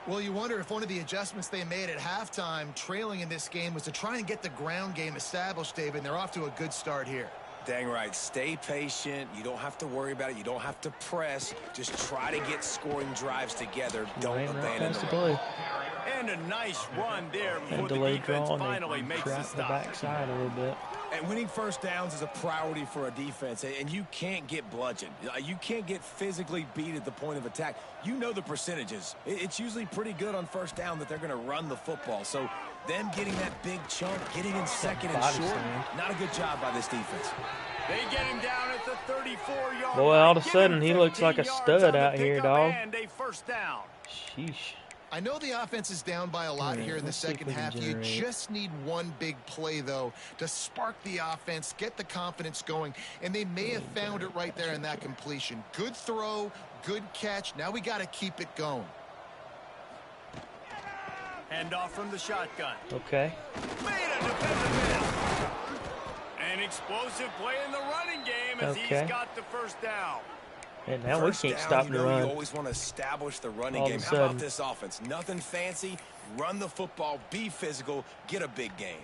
Well, you wonder if one of the adjustments they made at halftime, trailing in this game, was to try and get the ground game established, David, and they're off to a good start here. Dang right. Stay patient. You don't have to worry about it. You don't have to press. Just try to get scoring drives together. Don't abandon the run. And a nice run there before And the delayed defense draw, and finally they makes the trapped the stop. backside a little bit. And winning first downs is a priority for a defense, and you can't get bludgeoned. You can't get physically beat at the point of attack. You know the percentages. It's usually pretty good on first down that they're going to run the football. So them getting that big chunk, getting in second and short, not a good job by this defense. They get him down at the 34-yard line. Boy, all of a sudden, he looks like a stud out here, dog. And a first down. Sheesh. I know the offense is down by a lot here in the second half. You just need one big play, though, to spark the offense, get the confidence going, and they may have found it right there in that completion. Good throw, good catch. Now we got to keep it going. Hand off from the shotgun. Okay. Made a defensive miss. An explosive play in the running game as he's got the first down. And now we can't stop the run. You always want to establish the running game. How about this offense? Nothing fancy. Run the football, be physical, get a big gain.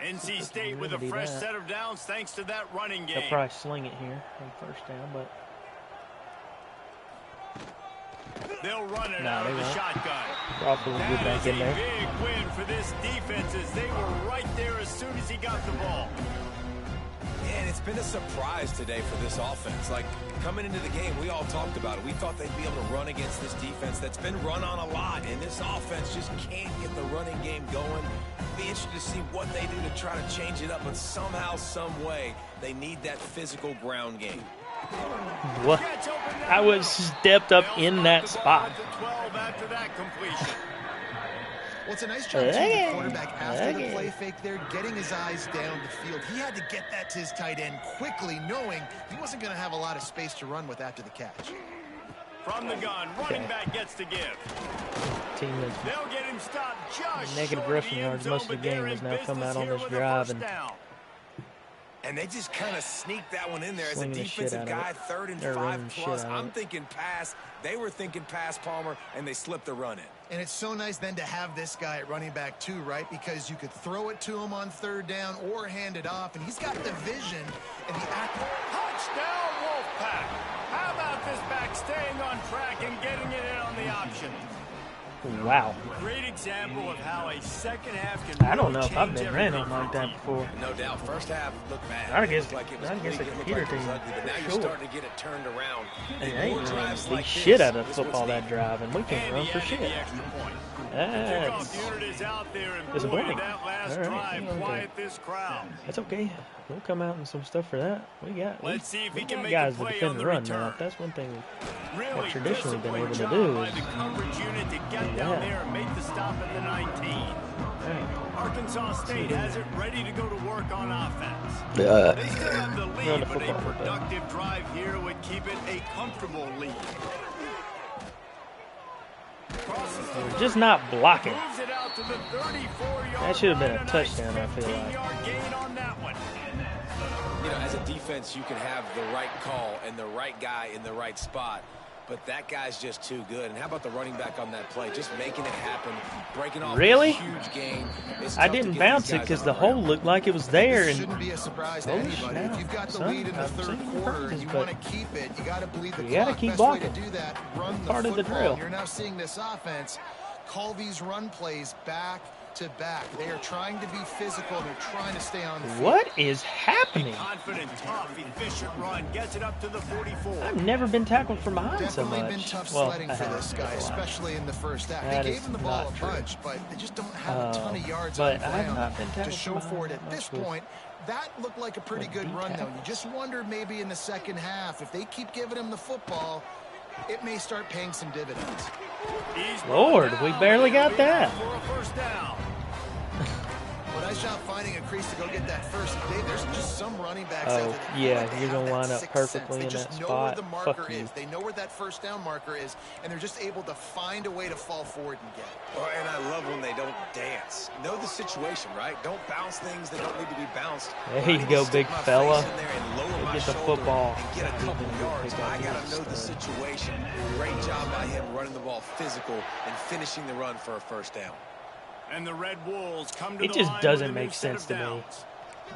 NC State with a fresh set of downs thanks to that running game. They'll probably sling it here on first down, but they'll run it out of the shotgun. Crawford will get back in there. Big win for this defense as they were right there as soon as he got the ball. And it's been a surprise today for this offense. Like, coming into the game, we all talked about it. We thought they'd be able to run against this defense that's been run on a lot, and this offense just can't get the running game going. Be interested to see what they do to try to change it up, but somehow, some way, they need that physical ground game. What? I was stepped up in that spot. After that completion. Well, it's a nice job, too, the quarterback after the play fake there, getting his eyes down the field. He had to get that to his tight end quickly, knowing he wasn't going to have a lot of space to run with after the catch. From the gun, running back gets to give. Team they'll get him stopped just negative rushing yards most of the game has now come out on this drive. And they just kind of sneaked that one in there as a defensive guy, 3rd and 5 plus. I'm thinking pass. They were thinking pass, Palmer, and they slipped the run in. And it's so nice then to have this guy at running back too, right? Because you could throw it to him on 3rd down or hand it off, and he's got the vision and the touchdown Wolfpack. How about this back staying on track and getting it in on the option? Wow. Great example of how a second half can I don't know if I've been ran on like that before. No doubt. First half looked bad. I guess a computer team. But now you're starting to get it turned around. And they ain't running the shit out of football that drive, and we can't run for shit. That's disappointing. That's okay. We'll come out in some stuff for that. Let's see if he can make guys a play that defend on the the run return. now. That's one thing Really we've traditionally been able to job do. By the coverage unit to get down there and make the stop at the 19. Arkansas State has it ready to go to work on offense. They still have the lead, but a productive drive here would keep it a comfortable lead. We're just not blocking. Moves it out to the 34-yard That should have been a line, touchdown, I feel like. 15-yard gain on that one. You know, as a defense, you can have the right call and the right guy in the right spot, but that guy's just too good. And how about the running back on that play? Just making it happen, breaking off really? a huge gain. I didn't bounce it because the hole looked like it was there. It shouldn't be a surprise to anybody. If you've got the lead in the 3rd quarter and you want to keep it, you got to believe the clock. Keep Best blocking. way to do that, run the Part of the football. drill. You're now seeing this offense call these run plays back to back. They are trying to be physical. They're trying to stay on the field. What is happening? Confident, tough, efficient run. Gets it up to the 44. I've never been tackled from behind so much. Definitely been tough sledding for this guy, especially in the first half. They gave him the ball a bunch, but they just don't have a ton of yards on the ground to show for it at this point. That looked like a pretty good run, though. You just wonder maybe in the second half, if they keep giving him the football, it may start paying some dividends. Lord, we barely got that. For a first down. Well, nice job finding a crease to go get that first. There's just some running backs out there. Yeah, you're going to line up perfectly in that spot. They just know where the marker Fuck is. you. They know where that first down marker is, and they're just able to find a way to fall forward and get it. Oh, and I love when they don't dance. Know the situation, right? Don't bounce things that don't need to be bounced. There you go, big fella. Get the football. And get a couple yards. I got to know the situation. Great job by him running the ball physical and finishing the run for a first down. And the Red Wolves come to It the just line doesn't with a make new set sense of to me. downs.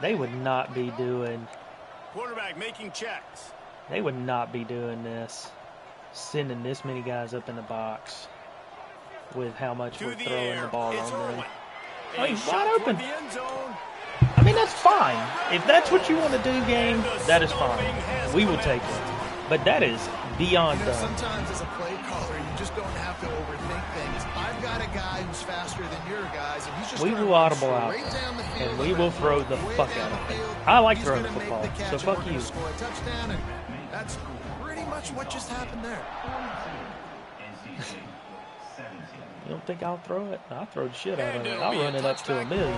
They would not be doing. Quarterback making checks. They would not be doing this. Sending this many guys up in the box with how much we're throwing the ball on them. Oh, he's wide open. mean, that's fine. If that's what you want to do, game, that is fine. We will take it. But that is beyond done. Sometimes as a play caller, you just don't have to overthink things. I've got a guy who's faster than your guys, and he's just we will audible out, and we will throw the fuck out of it. I like throwing the football, so fuck you. That's pretty much what just happened there. You don't think I'll throw it? I'll throw the shit out of it. I'll run it up to 1,000,000.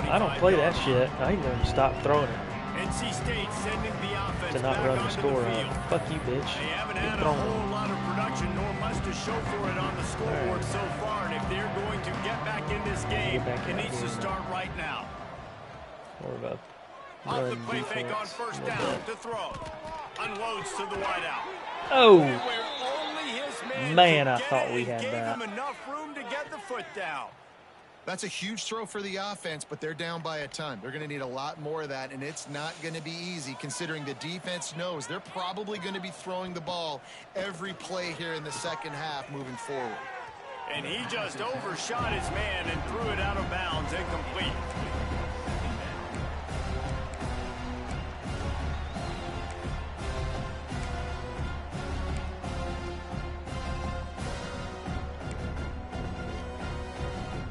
I don't play that shit. I ain't going to stop throwing it. NC State sending the offense To not back run the onto score field. out. Fuck you, bitch. They haven't Keep had a throwing whole lot of production, nor much to show for it on the scoreboard Right. so far. And if they're going to get back in this game, back it in needs to here. start right now. More of a Off the run play fake on defense. first down to throw. Unloads to the wideout. Oh, Where only his Man, could I get thought it. we He had gave that. him enough room to get the foot down. That's a huge throw for the offense, but they're down by a ton. They're going to need a lot more of that, and it's not going to be easy considering the defense knows they're probably going to be throwing the ball every play here in the second half moving forward. And he just overshot his man and threw it out of bounds, incomplete.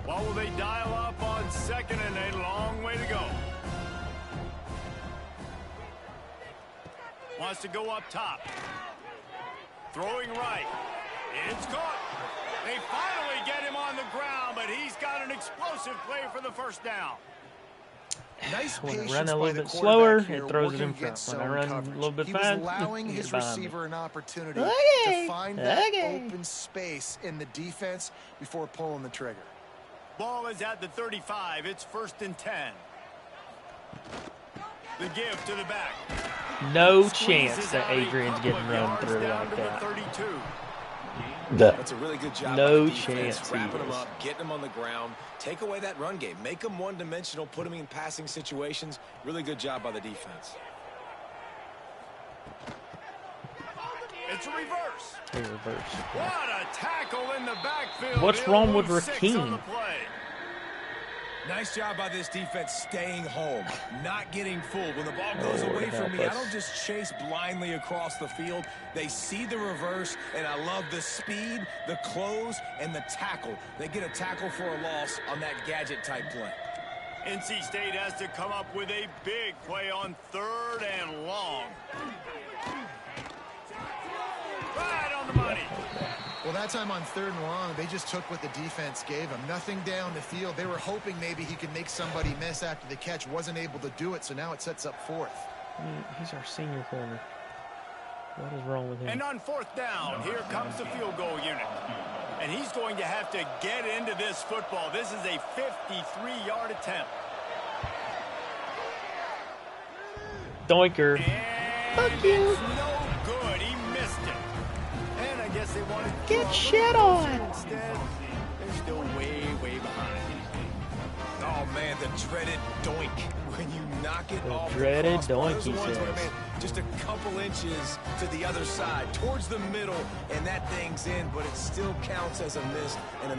What will they dial up on second and a long way to go? Wants to go up top. Throwing right. It's caught. They finally get him on the ground, but he's got an explosive play for the first down. Nice When I patience run a by little the bit slower, quarterback here, it throws it working in front. against When I zone run coverage. a little bit He was fast, allowing you're his behind me. receiver an opportunity Okay, to find that okay. open space in the defense before pulling the trigger. Ball is at the 35. It's 1st and 10. The give to the back. No Squeezes chance that out a Adrian's couple getting of run yards through down like to the that. 32. That's a really good job No by the defense, chance he wrapping them is. up, getting them on the ground, take away that run game, make them one-dimensional, put them in passing situations. Really good job by the defense. It's a reverse. He reversed. What a tackle in the backfield. What's He'll wrong with lose 6 Rakeem? on the play. Nice job by this defense staying home, not getting fooled. When the ball goes Lord away from help me, I us. don't just chase blindly across the field. They see the reverse, and I love the speed, the close, and the tackle. They get a tackle for a loss on that gadget-type play. NC State has to come up with a big play on 3rd and long. Right on the money. Well, that time on 3rd and long, they just took what the defense gave them. Nothing down the field. They were hoping maybe he could make somebody miss after the catch. Wasn't able to do it, so now it sets up 4th. He's our senior corner. What is wrong with him? And on 4th down, here comes the field goal unit. And he's going to have to get into this football. This is a 53-yard attempt. Doinker. And Fuck you. it's no good. He missed it. And I guess they wanted to Get throw a shit little on. closer instead. They're still way, way behind. Oh, man, the dreaded doink. When you knock it The off dreaded the crossbar, doink, those are he ones where, says. man, just a couple inches to the other side, towards the middle, and that thing's in, but it still counts as a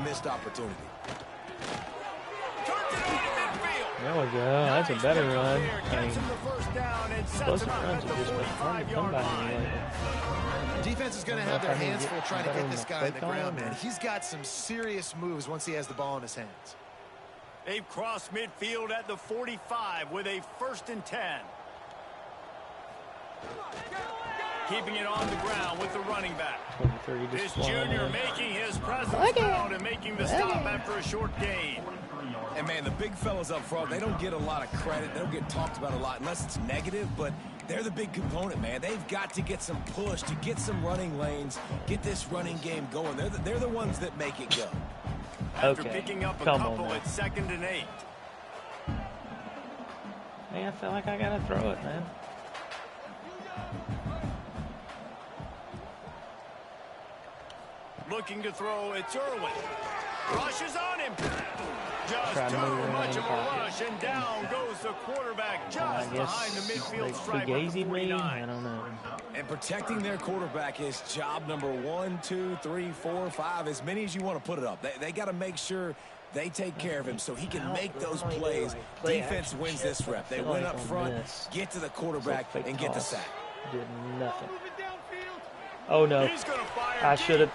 missed opportunity. Turns it on to midfield. There we go. That's a better run. I mean, Gets him the first down and sets explosive him up runs at have the just been hard to come 45-yard by line. anyway. Defense is going to I have don't know their if I hands can full get trying to better get on this my guy in the play ground, calling, man. or- He's got some serious moves once he has the ball in his hands. They've crossed midfield at the 45 with a 1st and 10. Keeping it on the ground with the running back. 23 This just flying junior in. making his presence Okay. felt and making the stop after a short gain. And, man, the big fellas up front, they don't get a lot of credit. They don't get talked about a lot unless it's negative, but they're the big component, man. They've got to get some push, to get some running lanes, get this running game going. They're the ones that make it go. After Okay, picking up a come on couple now. at 2nd and 8. Man, I feel like I gotta throw it, man. Looking to throw, it's Irwin. Rushes on him. try to move around Much the of a pocket. rush, and down goes the quarterback just I behind the guess midfield they stripe of the fugazied me. 49. I don't know. And protecting their quarterback is job number 1, 2, 3, 4, 5, as many as you want to put it up. They got to make sure they take care of him so he can make those plays. Defense wins this rep. They win up front, get to the quarterback, and get the sack. Did nothing. Oh no! He's gonna fire I should have.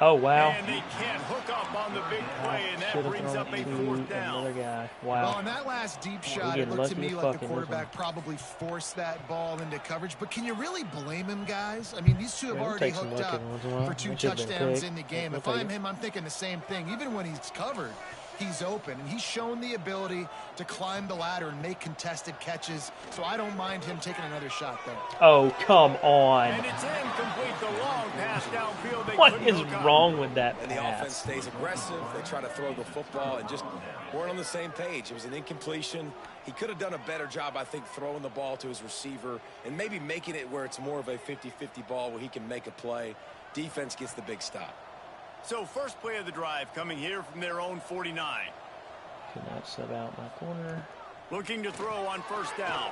Oh wow! And they can't hook up on the big play, and that Should have brings thrown up a it to 4th down. another guy. Well, Wow! on that last deep shot, getting it looked to lucky me as like the fucking quarterback this one. probably forced that ball into coverage. But can you really blame him, guys? I mean, these two have Yeah, we'll already take some hooked lucky up once in a while. for 2 It should've been touchdowns pick. in the game. We'll If take I'm it. him, I'm thinking the same thing. Even when he's covered, he's open. And he's shown the ability to climb the ladder and make contested catches. So I don't mind him taking another shot there. Oh come on! And it's incomplete. The long pass downfield. They What couldn't is hook up. wrong with that And the offense pass? stays aggressive. They try to throw the football and just weren't on the same page. It was an incompletion. He could have done a better job, I think, throwing the ball to his receiver and maybe making it where it's more of a 50-50 ball where he can make a play. Defense gets the big stop. So first play of the drive coming here from their own 49. Cannot sub out my corner. Looking to throw on 1st down.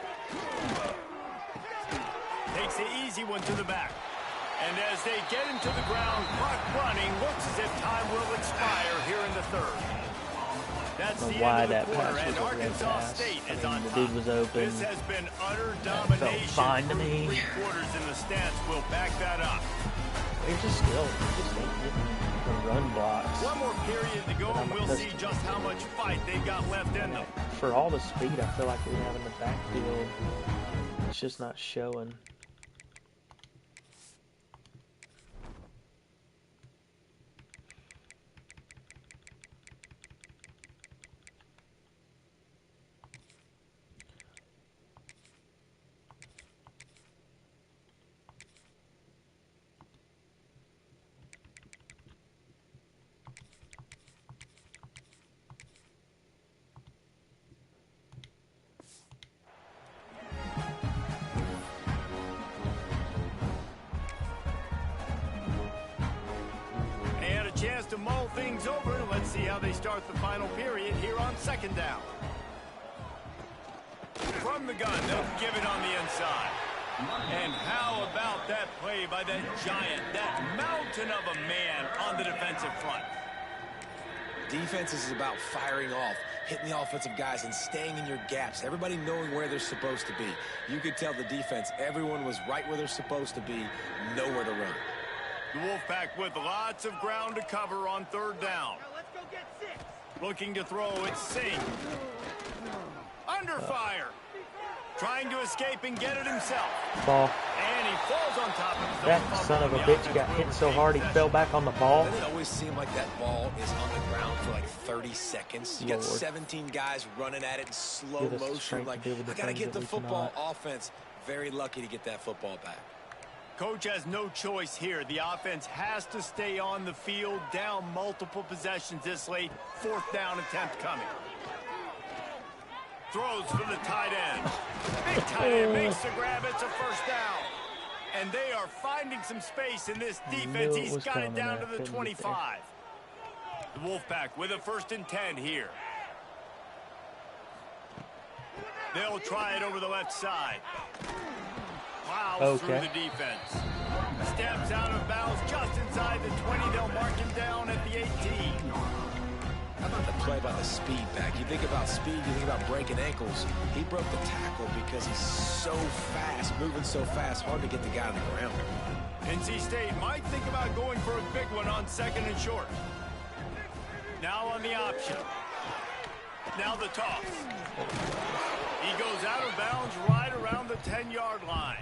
Takes the easy one to the back. And as they get him to the ground, clock running, looks as if time will expire here in the 3rd. That's I don't the know why end of that the quarter, pass and was a red Arkansas pass. State I is mean, on the top. dude was open. This has been utter felt domination fine to through me. 3 quarters, and the stats will back that up. They're just still, they just ain't getting the run blocks. One more period to go, and we'll see just how much fight they got left in them. For all the speed I feel like we have in the backfield, it's just not showing. And a chance to mull things over. Let's see how they start the final period here on 2nd down. From the gun, they'll give it on the inside. And how about that play by that giant, that mountain of a man on the defensive front? Defense is about firing off, hitting the offensive guys, and staying in your gaps. Everybody knowing where they're supposed to be. You could tell the defense, everyone was right where they're supposed to be, nowhere to run. The Wolfpack with lots of ground to cover on 3rd down. Looking to throw, it's Singh. Under fire. Trying to escape and get it himself. Ball. And he falls on top of his That own son of a fumble. bitch got hit so hard he fell back on the ball. Doesn't it always seem like that ball is on the ground for like 30 seconds? You got Lord. 17 guys running at it in slow Give us the motion. strength Like, to deal with the I got to things get that the we football cannot. offense. Very lucky to get that football back. Coach has no choice here. The offense has to stay on the field, down multiple possessions this late. 4th down attempt coming. Throws for the tight end. Big tight end makes the grab. It's a 1st down. And they are finding some space in this defense. it He's was got it coming. down I to the couldn't get 25. The Wolfpack with a 1st and 10 here. They'll try it over the left side. Plows through the defense. Steps out of bounds just inside the 20. They'll mark him down at the 18. How about the play by the speed back? You think about speed, you think about breaking ankles. He broke the tackle because he's so fast, moving so fast, hard to get the guy on the ground. NC State might think about going for a big one on 2nd and short. Now on the option. Now the toss. He goes out of bounds right around the 10-yard line.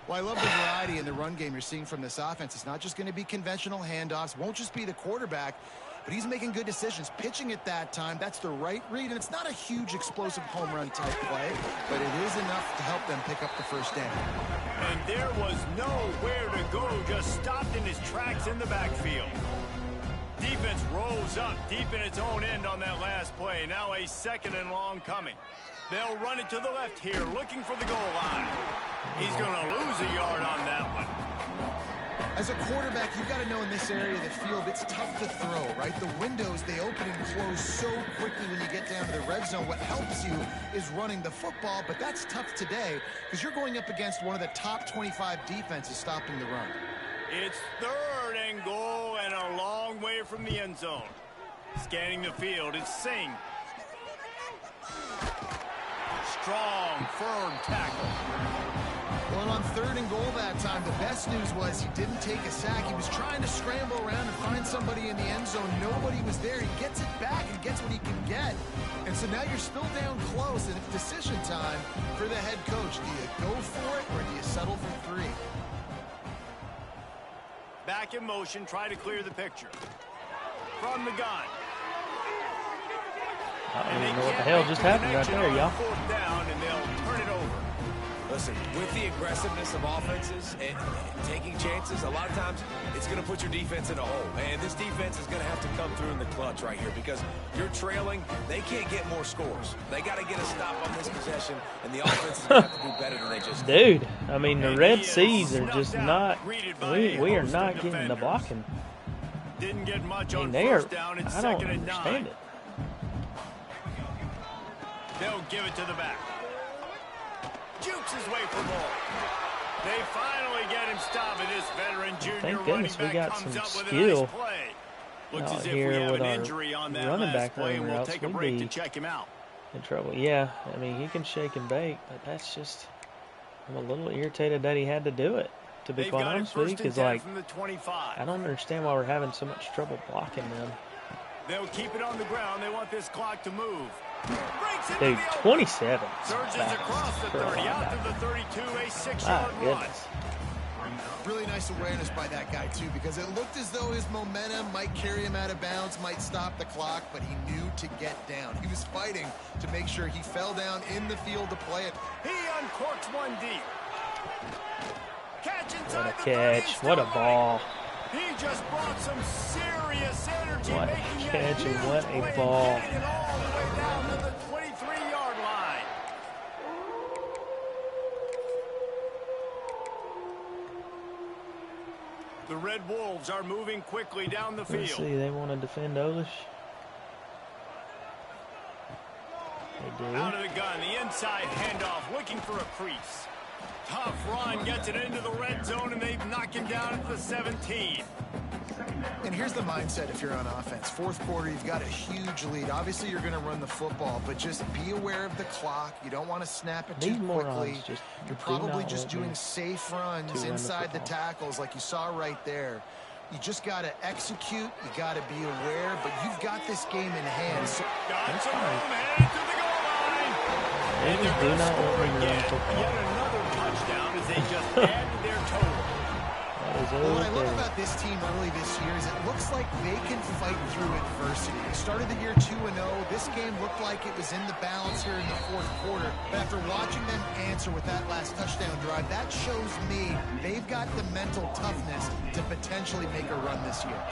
Well, I love the variety in the run game you're seeing from this offense. It's not just going to be conventional handoffs. Won't just be the quarterback, but he's making good decisions. Pitching at that time, that's the right read, and it's not a huge explosive home run type play, but it is enough to help them pick up the 1st down. And there was nowhere to go, just stopped in his tracks in the backfield. Defense rolls up deep in its own end on that last play. Now a 2nd and long coming. They'll run it to the left here, looking for the goal line. He's going to lose a yard on that one. As a quarterback, you've got to know in this area of the field, it's tough to throw, right? The windows, they open and close so quickly when you get down to the red zone. What helps you is running the football, but that's tough today because you're going up against one of the top 25 defenses stopping the run. It's 3rd and goal and a long way from the end zone. Scanning the field, it's Singh. Strong, firm tackle. Well, on 3rd and goal that time, the best news was he didn't take a sack. He was trying to scramble around and find somebody in the end zone. Nobody was there. He gets it back and gets what he can get. And so now you're still down close, and it's decision time for the head coach. Do you go for it, or do you settle for 3? Back in motion, try to clear the picture. From the gun. I don't even know what the hell just happened right there, y'all. 4th down, and they'll turn it over. Listen, with the aggressiveness of offenses and taking chances, a lot of times it's going to put your defense in a hole. And this defense is going to have to come through in the clutch right here because you're trailing. They can't get more scores. They got to get a stop on this possession, and the offense is going to have to do better than they just did. Dude, I mean, the Red Seas are just not, we are not getting the blocking. Didn't get much I mean, on they are, first down and I don't 2nd and 9. understand it. They'll give it to the back. Jukes his way for more. They finally get him stopped, and this veteran junior running back comes up with a nice play. Looks as if we have an injury on that last play, and we'll take a break to check him out. In trouble. Yeah, I mean, he can shake and bake, but that's just, I'm a little irritated that he had to do it, to be quite honest with you, because, like, I don't understand why we're having so much trouble blocking them. They'll keep it on the ground. They want this clock to move. Dude, 27. Surges across the 30, out to the 32, a 6-yard run. Really nice awareness by that guy, too, because it looked as though his momentum might carry him out of bounds, might stop the clock, but he knew to get down. He was fighting to make sure he fell down in the field to play it. He uncorks one deep. Catch inside what a catch. What a ball. He just brought some serious energy. What a catch and what a ball. Getting it all the way down to the 23-yard line. The Red Wolves are moving quickly down the field. Let's see, they want to defend Olish. They do. Out of the gun, the inside handoff, looking for a crease. Tough run, gets it into the red zone, and they've knocked him down at the 17. And here's the mindset if you're on offense. 4th quarter, you've got a huge lead. Obviously, you're going to run the football, but just be aware of the clock. You don't want to snap it too quickly. You're probably just doing safe runs inside the tackles like you saw right there. You just got to execute. You got to be aware, but you've got this game in hand. So got some room headed to the goal line. And they're do going to not score want to again. run football. Yet another touchdown as they just added their total. Well, what I love about this team early this year is it looks like they can fight through adversity. They started the year 2-0. This game looked like it was in the balance here in the 4th quarter. But after watching them answer with that last touchdown drive, that shows me they've got the mental toughness to potentially make a run this year.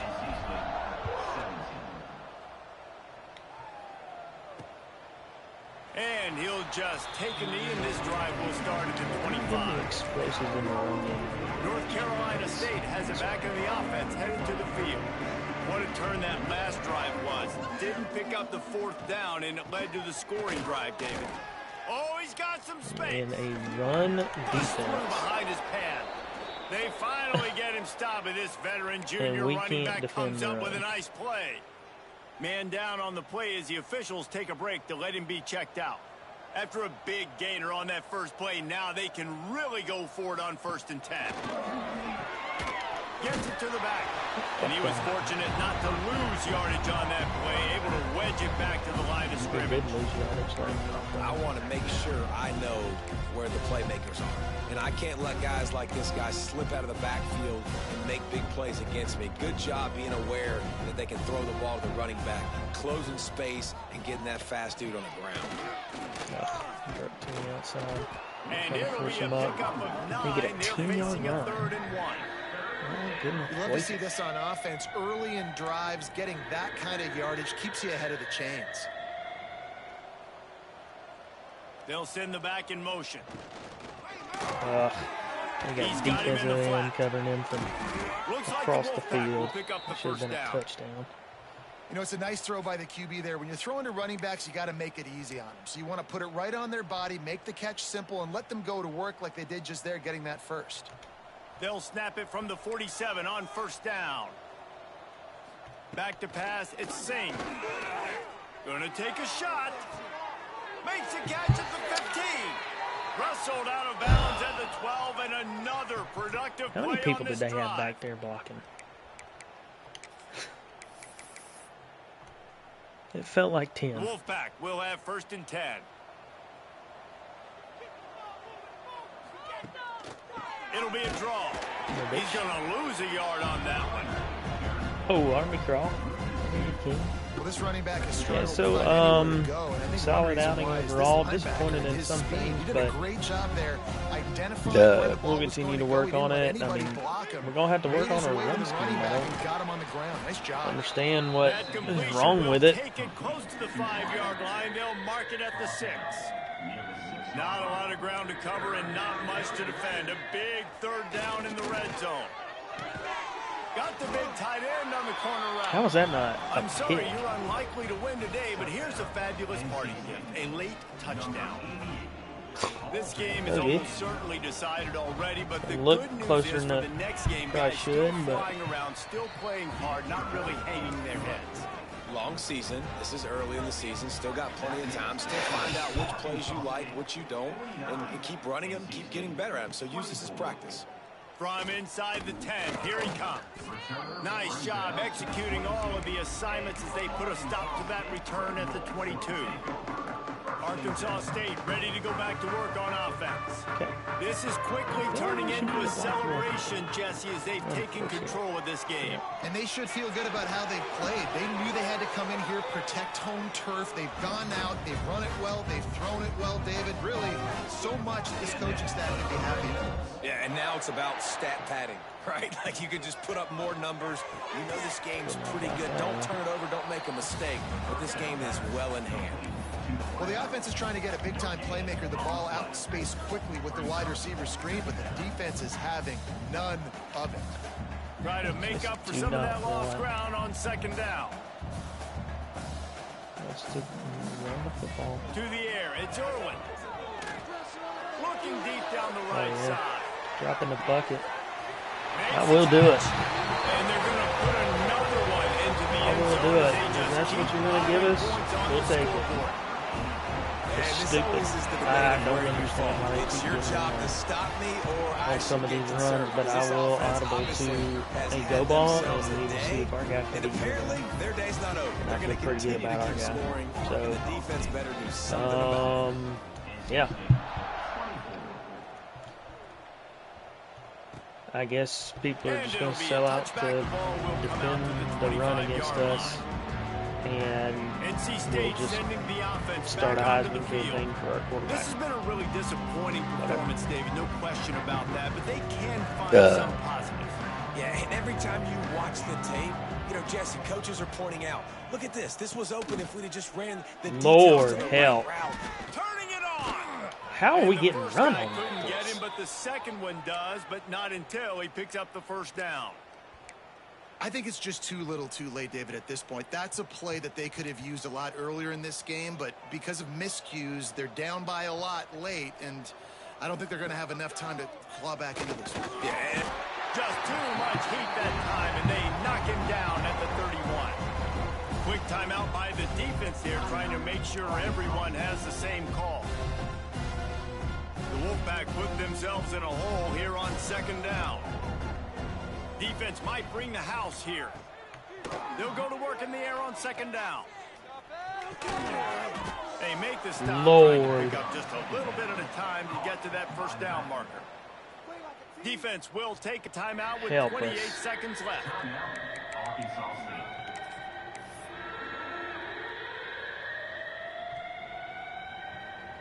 And he'll just take a knee, and this drive will start at the 25. Explosive in the run game. North Carolina State has it back in the offense, heading to the field. What a turn that last drive was. Didn't pick up the 4th down, and it led to the scoring drive, David. Oh, he's got some space. And a run defense. Behind his pad. They finally get him stopped, and this veteran junior running back comes up with a nice play. Man down on the play as the officials take a break to let him be checked out. After a big gainer on that first play, now they can really go for it on 1st and 10. Gets it to the back. And he was fortunate not to lose yardage on that play, able to wedge it back to the line of scrimmage. I want to make sure I know where the playmakers are. And I can't let guys like this guy slip out of the backfield and make big plays against me. Good job being aware that they can throw the ball to the running back, closing space, and getting that fast dude on the ground. Outside. And it'll be a pickup of 9. They're facing a 3rd and 1. You love to see this on offense. Early in drives, getting that kind of yardage keeps you ahead of the chains. They'll send the back in motion. We got defensive end covering him from across the field. Should have been a touchdown. You know, it's a nice throw by the QB there. When you're throwing to running backs, you got to make it easy on them. So you want to put it right on their body, make the catch simple, and let them go to work like they did just there, getting that first. They'll snap it from the 47 on first down. Back to pass, it's Singh. Gonna take a shot. Makes a catch at the 15. Wrestled out of bounds at the 12, and another productive play on this drive. How many people did they have back there blocking? It felt like 10. Wolfpack will have first and 10. It'll be a draw. He's going to lose a yard on that one. Oh, Army crawl. Well, this running back is strong. Yeah, so solid outing overall. Disappointed in some things, but we'll continue to work on it. I mean, we're gonna have to work on our run scheme. I understand what is wrong with it. Take it close to the 5-yard line. They'll mark it at the 6. Not a lot of ground to cover and not much to defend. A big third down in the red zone. Got the big tight end on the corner route. How was that not a I'm sorry, hit? you're unlikely to win today, but here's a fabulous party gift. A late touchdown. This game is almost certainly decided already, but the good news is for the next game, guys still flying around, still playing hard, not really hanging their heads. Long season. This is early in the season. Still got plenty of time. Still find out which plays you like, which you don't, and keep running them, keep getting better at them. So use this as practice. From inside the 10, here he comes. Nice job executing all of the assignments as they put a stop to that return at the 22. Arkansas State ready to go back to work on offense. Okay. This is quickly turning into a celebration, Jesse, as they've taken control of this game. And they should feel good about how they've played. They knew they had to come in here, protect home turf. They've gone out, they've run it well, they've thrown it well, David. Really, so much that this coaching staff can be happy about. Yeah, and now it's about stat padding, right? Like you could just put up more numbers. You know this game's pretty good. Don't turn it over, don't make a mistake. But this game is well in hand. Well, the offense is trying to get a big-time playmaker the ball out in space quickly with the wide receiver screen, but the defense is having none of it. Try to make up for some of that lost ground on second down. Let's run the football. To the air, it's Irwin. Looking deep down the right side. Dropping the bucket. I will do it. And they're going to put another one into the end zone. I will do it. If that's what you're going to give us, we'll take it. It's stupid. I don't understand why they It's keep your doing job that to stop me, or I on some of should these get runs, concerned, but because I will this offense audible obviously to has a had go ball themselves and a need to see day, if our guy can and do it. apparently their day's not over. They're going to feel pretty good continue to about keep our guy. scoring, So, and the defense better do something about it. Yeah. I guess people are just going to sell out to defend the run against us, and we'll just start a Heisman campaign for our quarterback. This has been a really disappointing performance, David, no question about that, but they can find some positives. Yeah, and every time you watch the tape, you know, Jesse, coaches are pointing out, look at this. This was open if we'd have just ran the details Lord of the help. right route. Turning it on. How are we getting first run guy on couldn't like get this? him, but the second one does, but not until he picks up the first down. I think it's just too little too late, David, at this point. That's a play that they could have used a lot earlier in this game, but because of miscues, they're down by a lot late, and I don't think they're going to have enough time to claw back into this one. Yeah, just too much heat that time, and they knock him down at the 31. Quick timeout by the defense here, trying to make sure everyone has the same call. The Wolfpack put themselves in a hole here on second down. Defense might bring the house here. They'll go to work in the air on second down. They make the stop, trying to pick up just a little bit at a time to get to that first down marker. Defense will take a timeout with 28 seconds left.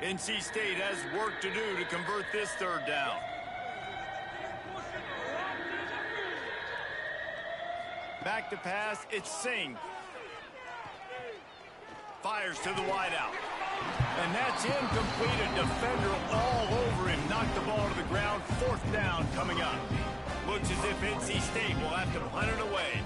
NC State has work to do to convert this third down. Back to pass, it's Singh. Fires to the wideout. And that's incomplete. A defender all over him. Knocked the ball to the ground. 4th down coming up. Looks as if NC State will have to punt it away.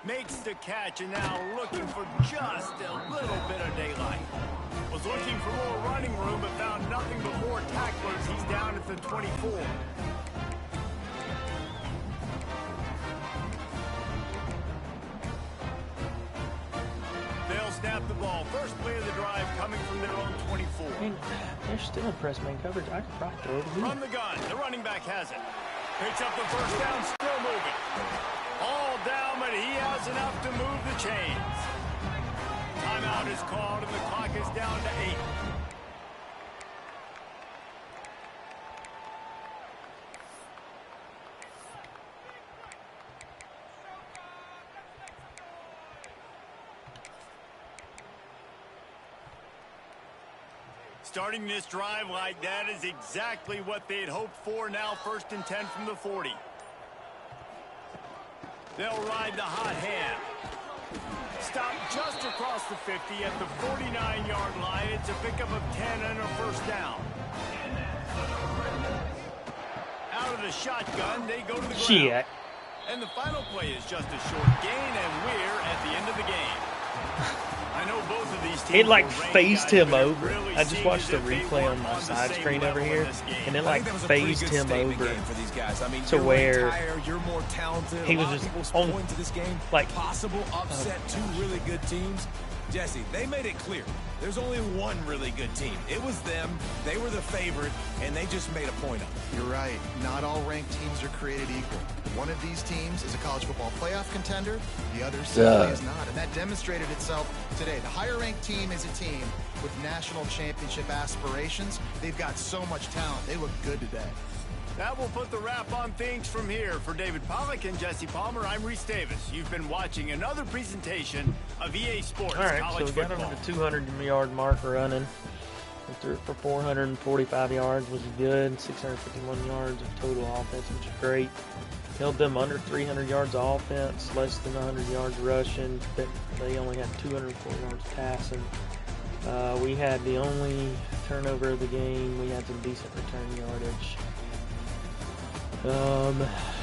Makes the catch and now looking for just a little bit of daylight. Was looking for more running room but found nothing but more tacklers. He's down at the 24. They'll snap the ball. First play of the drive coming from their own 24. I mean, they're still in press man coverage. I could probably throw it. From the gun, the running back has it. Picks up the first down, still moving. All down, but he has enough to move the chains. Timeout is called, and the clock is down to 8. Starting this drive like that is exactly what they'd hoped for. Now 1st and 10 from the 40. They'll ride the hot hand. Stop just across the 50 at the 49-yard line. It's a pickup of 10 and a first down. Out of the shotgun, they go to the ground. Shit. And the final play is just a short gain, and we're at the end of the game. I know both of these teams It like were ranked phased guys, him but it over. really I just seemed watched as the if they replay weren't on my on the side same screen over level in here, this game. and it I like think that was a pretty phased good him statement over game for these guys. I mean, to you're where ranked higher, you're more talented. he A was lot of just people on, point to this game, like, possible upset, 2 really good teams. Jesse, they made it clear. There's only one really good team. It was them. They were the favorite, and they just made a point of it. You're right. Not all ranked teams are created equal. One of these teams is a college football playoff contender. The other simply is not. And that demonstrated itself today. The higher-ranked team is a team with national championship aspirations. They've got so much talent. They look good today. That will put the wrap on things from here. For David Pollack and Jesse Palmer, I'm Reese Davis. You've been watching another presentation of EA Sports all right, College so we got Football. under the 200-yard mark running. We threw it for 445 yards, which is good. 651 yards of total offense, which is great. Held them under 300 yards of offense, less than 100 yards rushing. But they only had 204 yards passing. We had the only turnover of the game. We had some decent return yardage.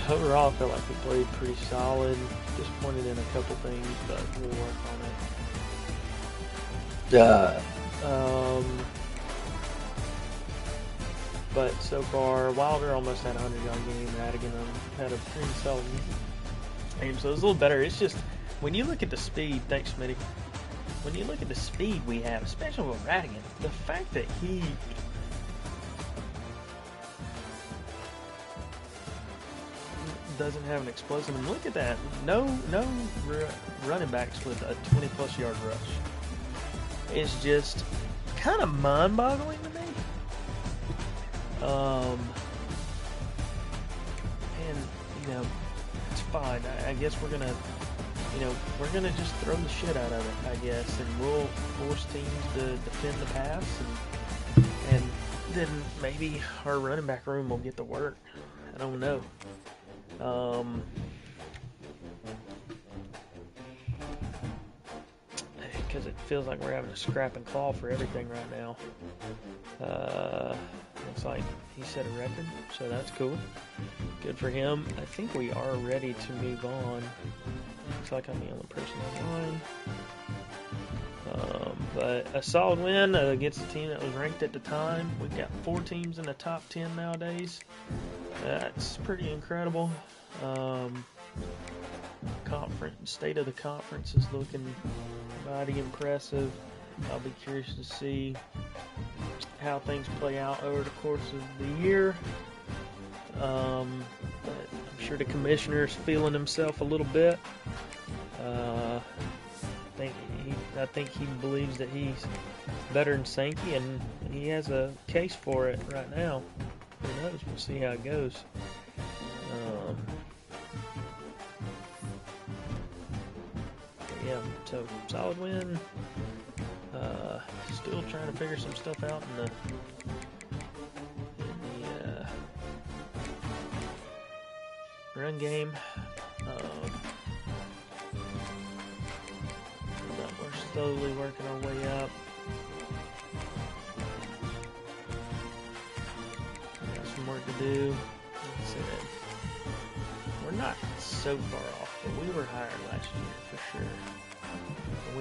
Overall, I felt like we played pretty solid. Disappointed in a couple things, but we'll work on it. But so far, Wilder almost had a 100-yard game. Radigan had a pretty solid game, so it was a little better. It's just, when you look at the speed, thanks, Smitty. When you look at the speed we have, especially with Radigan, the fact that he doesn't have an explosive, and look at that, no running backs with a 20-plus yard rush. It's just kind of mind-boggling to me. And it's fine. I guess we're gonna just throw the shit out of it, I guess, and we'll force teams to defend the pass, and then maybe our running back room will get to work. I don't know. Because it feels like we're having a scrap and claw for everything right now. Looks like he set a record, so that's cool. Good for him. I think we are ready to move on. Looks like I'm the only person online. But a solid win against a team that was ranked at the time. We've got 4 teams in the top 10 nowadays. That's pretty incredible. State of the conference is looking mighty impressive. I'll be curious to see how things play out over the course of the year. But I'm sure the commissioner's feeling himself a little bit. I think he believes that he's better than Sankey, and he has a case for it right now. Who knows? We'll see how it goes. Yeah, so solid win. Still trying to figure some stuff out in the run game. But we're slowly working our way up. Got some work to do. Let's see that. We're not so far off, but we were higher last year for sure.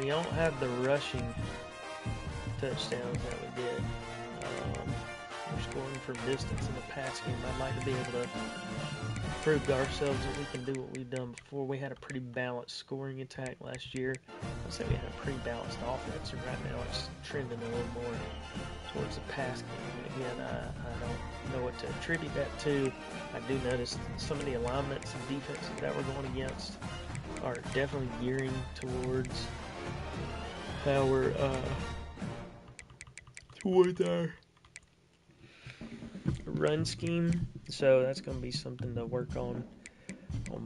We don't have the rushing touchdowns that we did. We're scoring from distance in the pass game. I'd like to be able to prove to ourselves that we can do what we've done before. We had a pretty balanced scoring attack last year. I'd say we had a pretty balanced offense, and right now it's trending a little more towards the pass game. And again, I don't know what to attribute that to. I do notice some of the alignments and defenses that we're going against are definitely gearing towards our run scheme, so that's going to be something to work on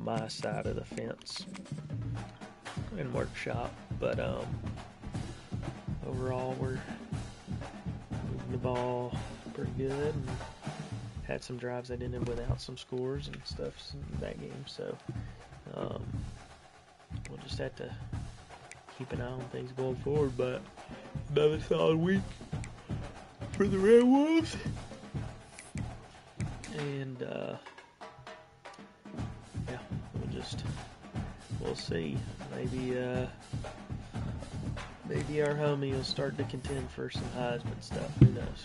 my side of the fence and workshop. But overall, we're moving the ball pretty good and had some drives that ended without some scores and stuff in that game, so we'll just have to keep an eye on things going forward. But another solid week for the Red Wolves. And yeah, we'll see. Maybe our homie will start to contend for some Heisman stuff. Who knows?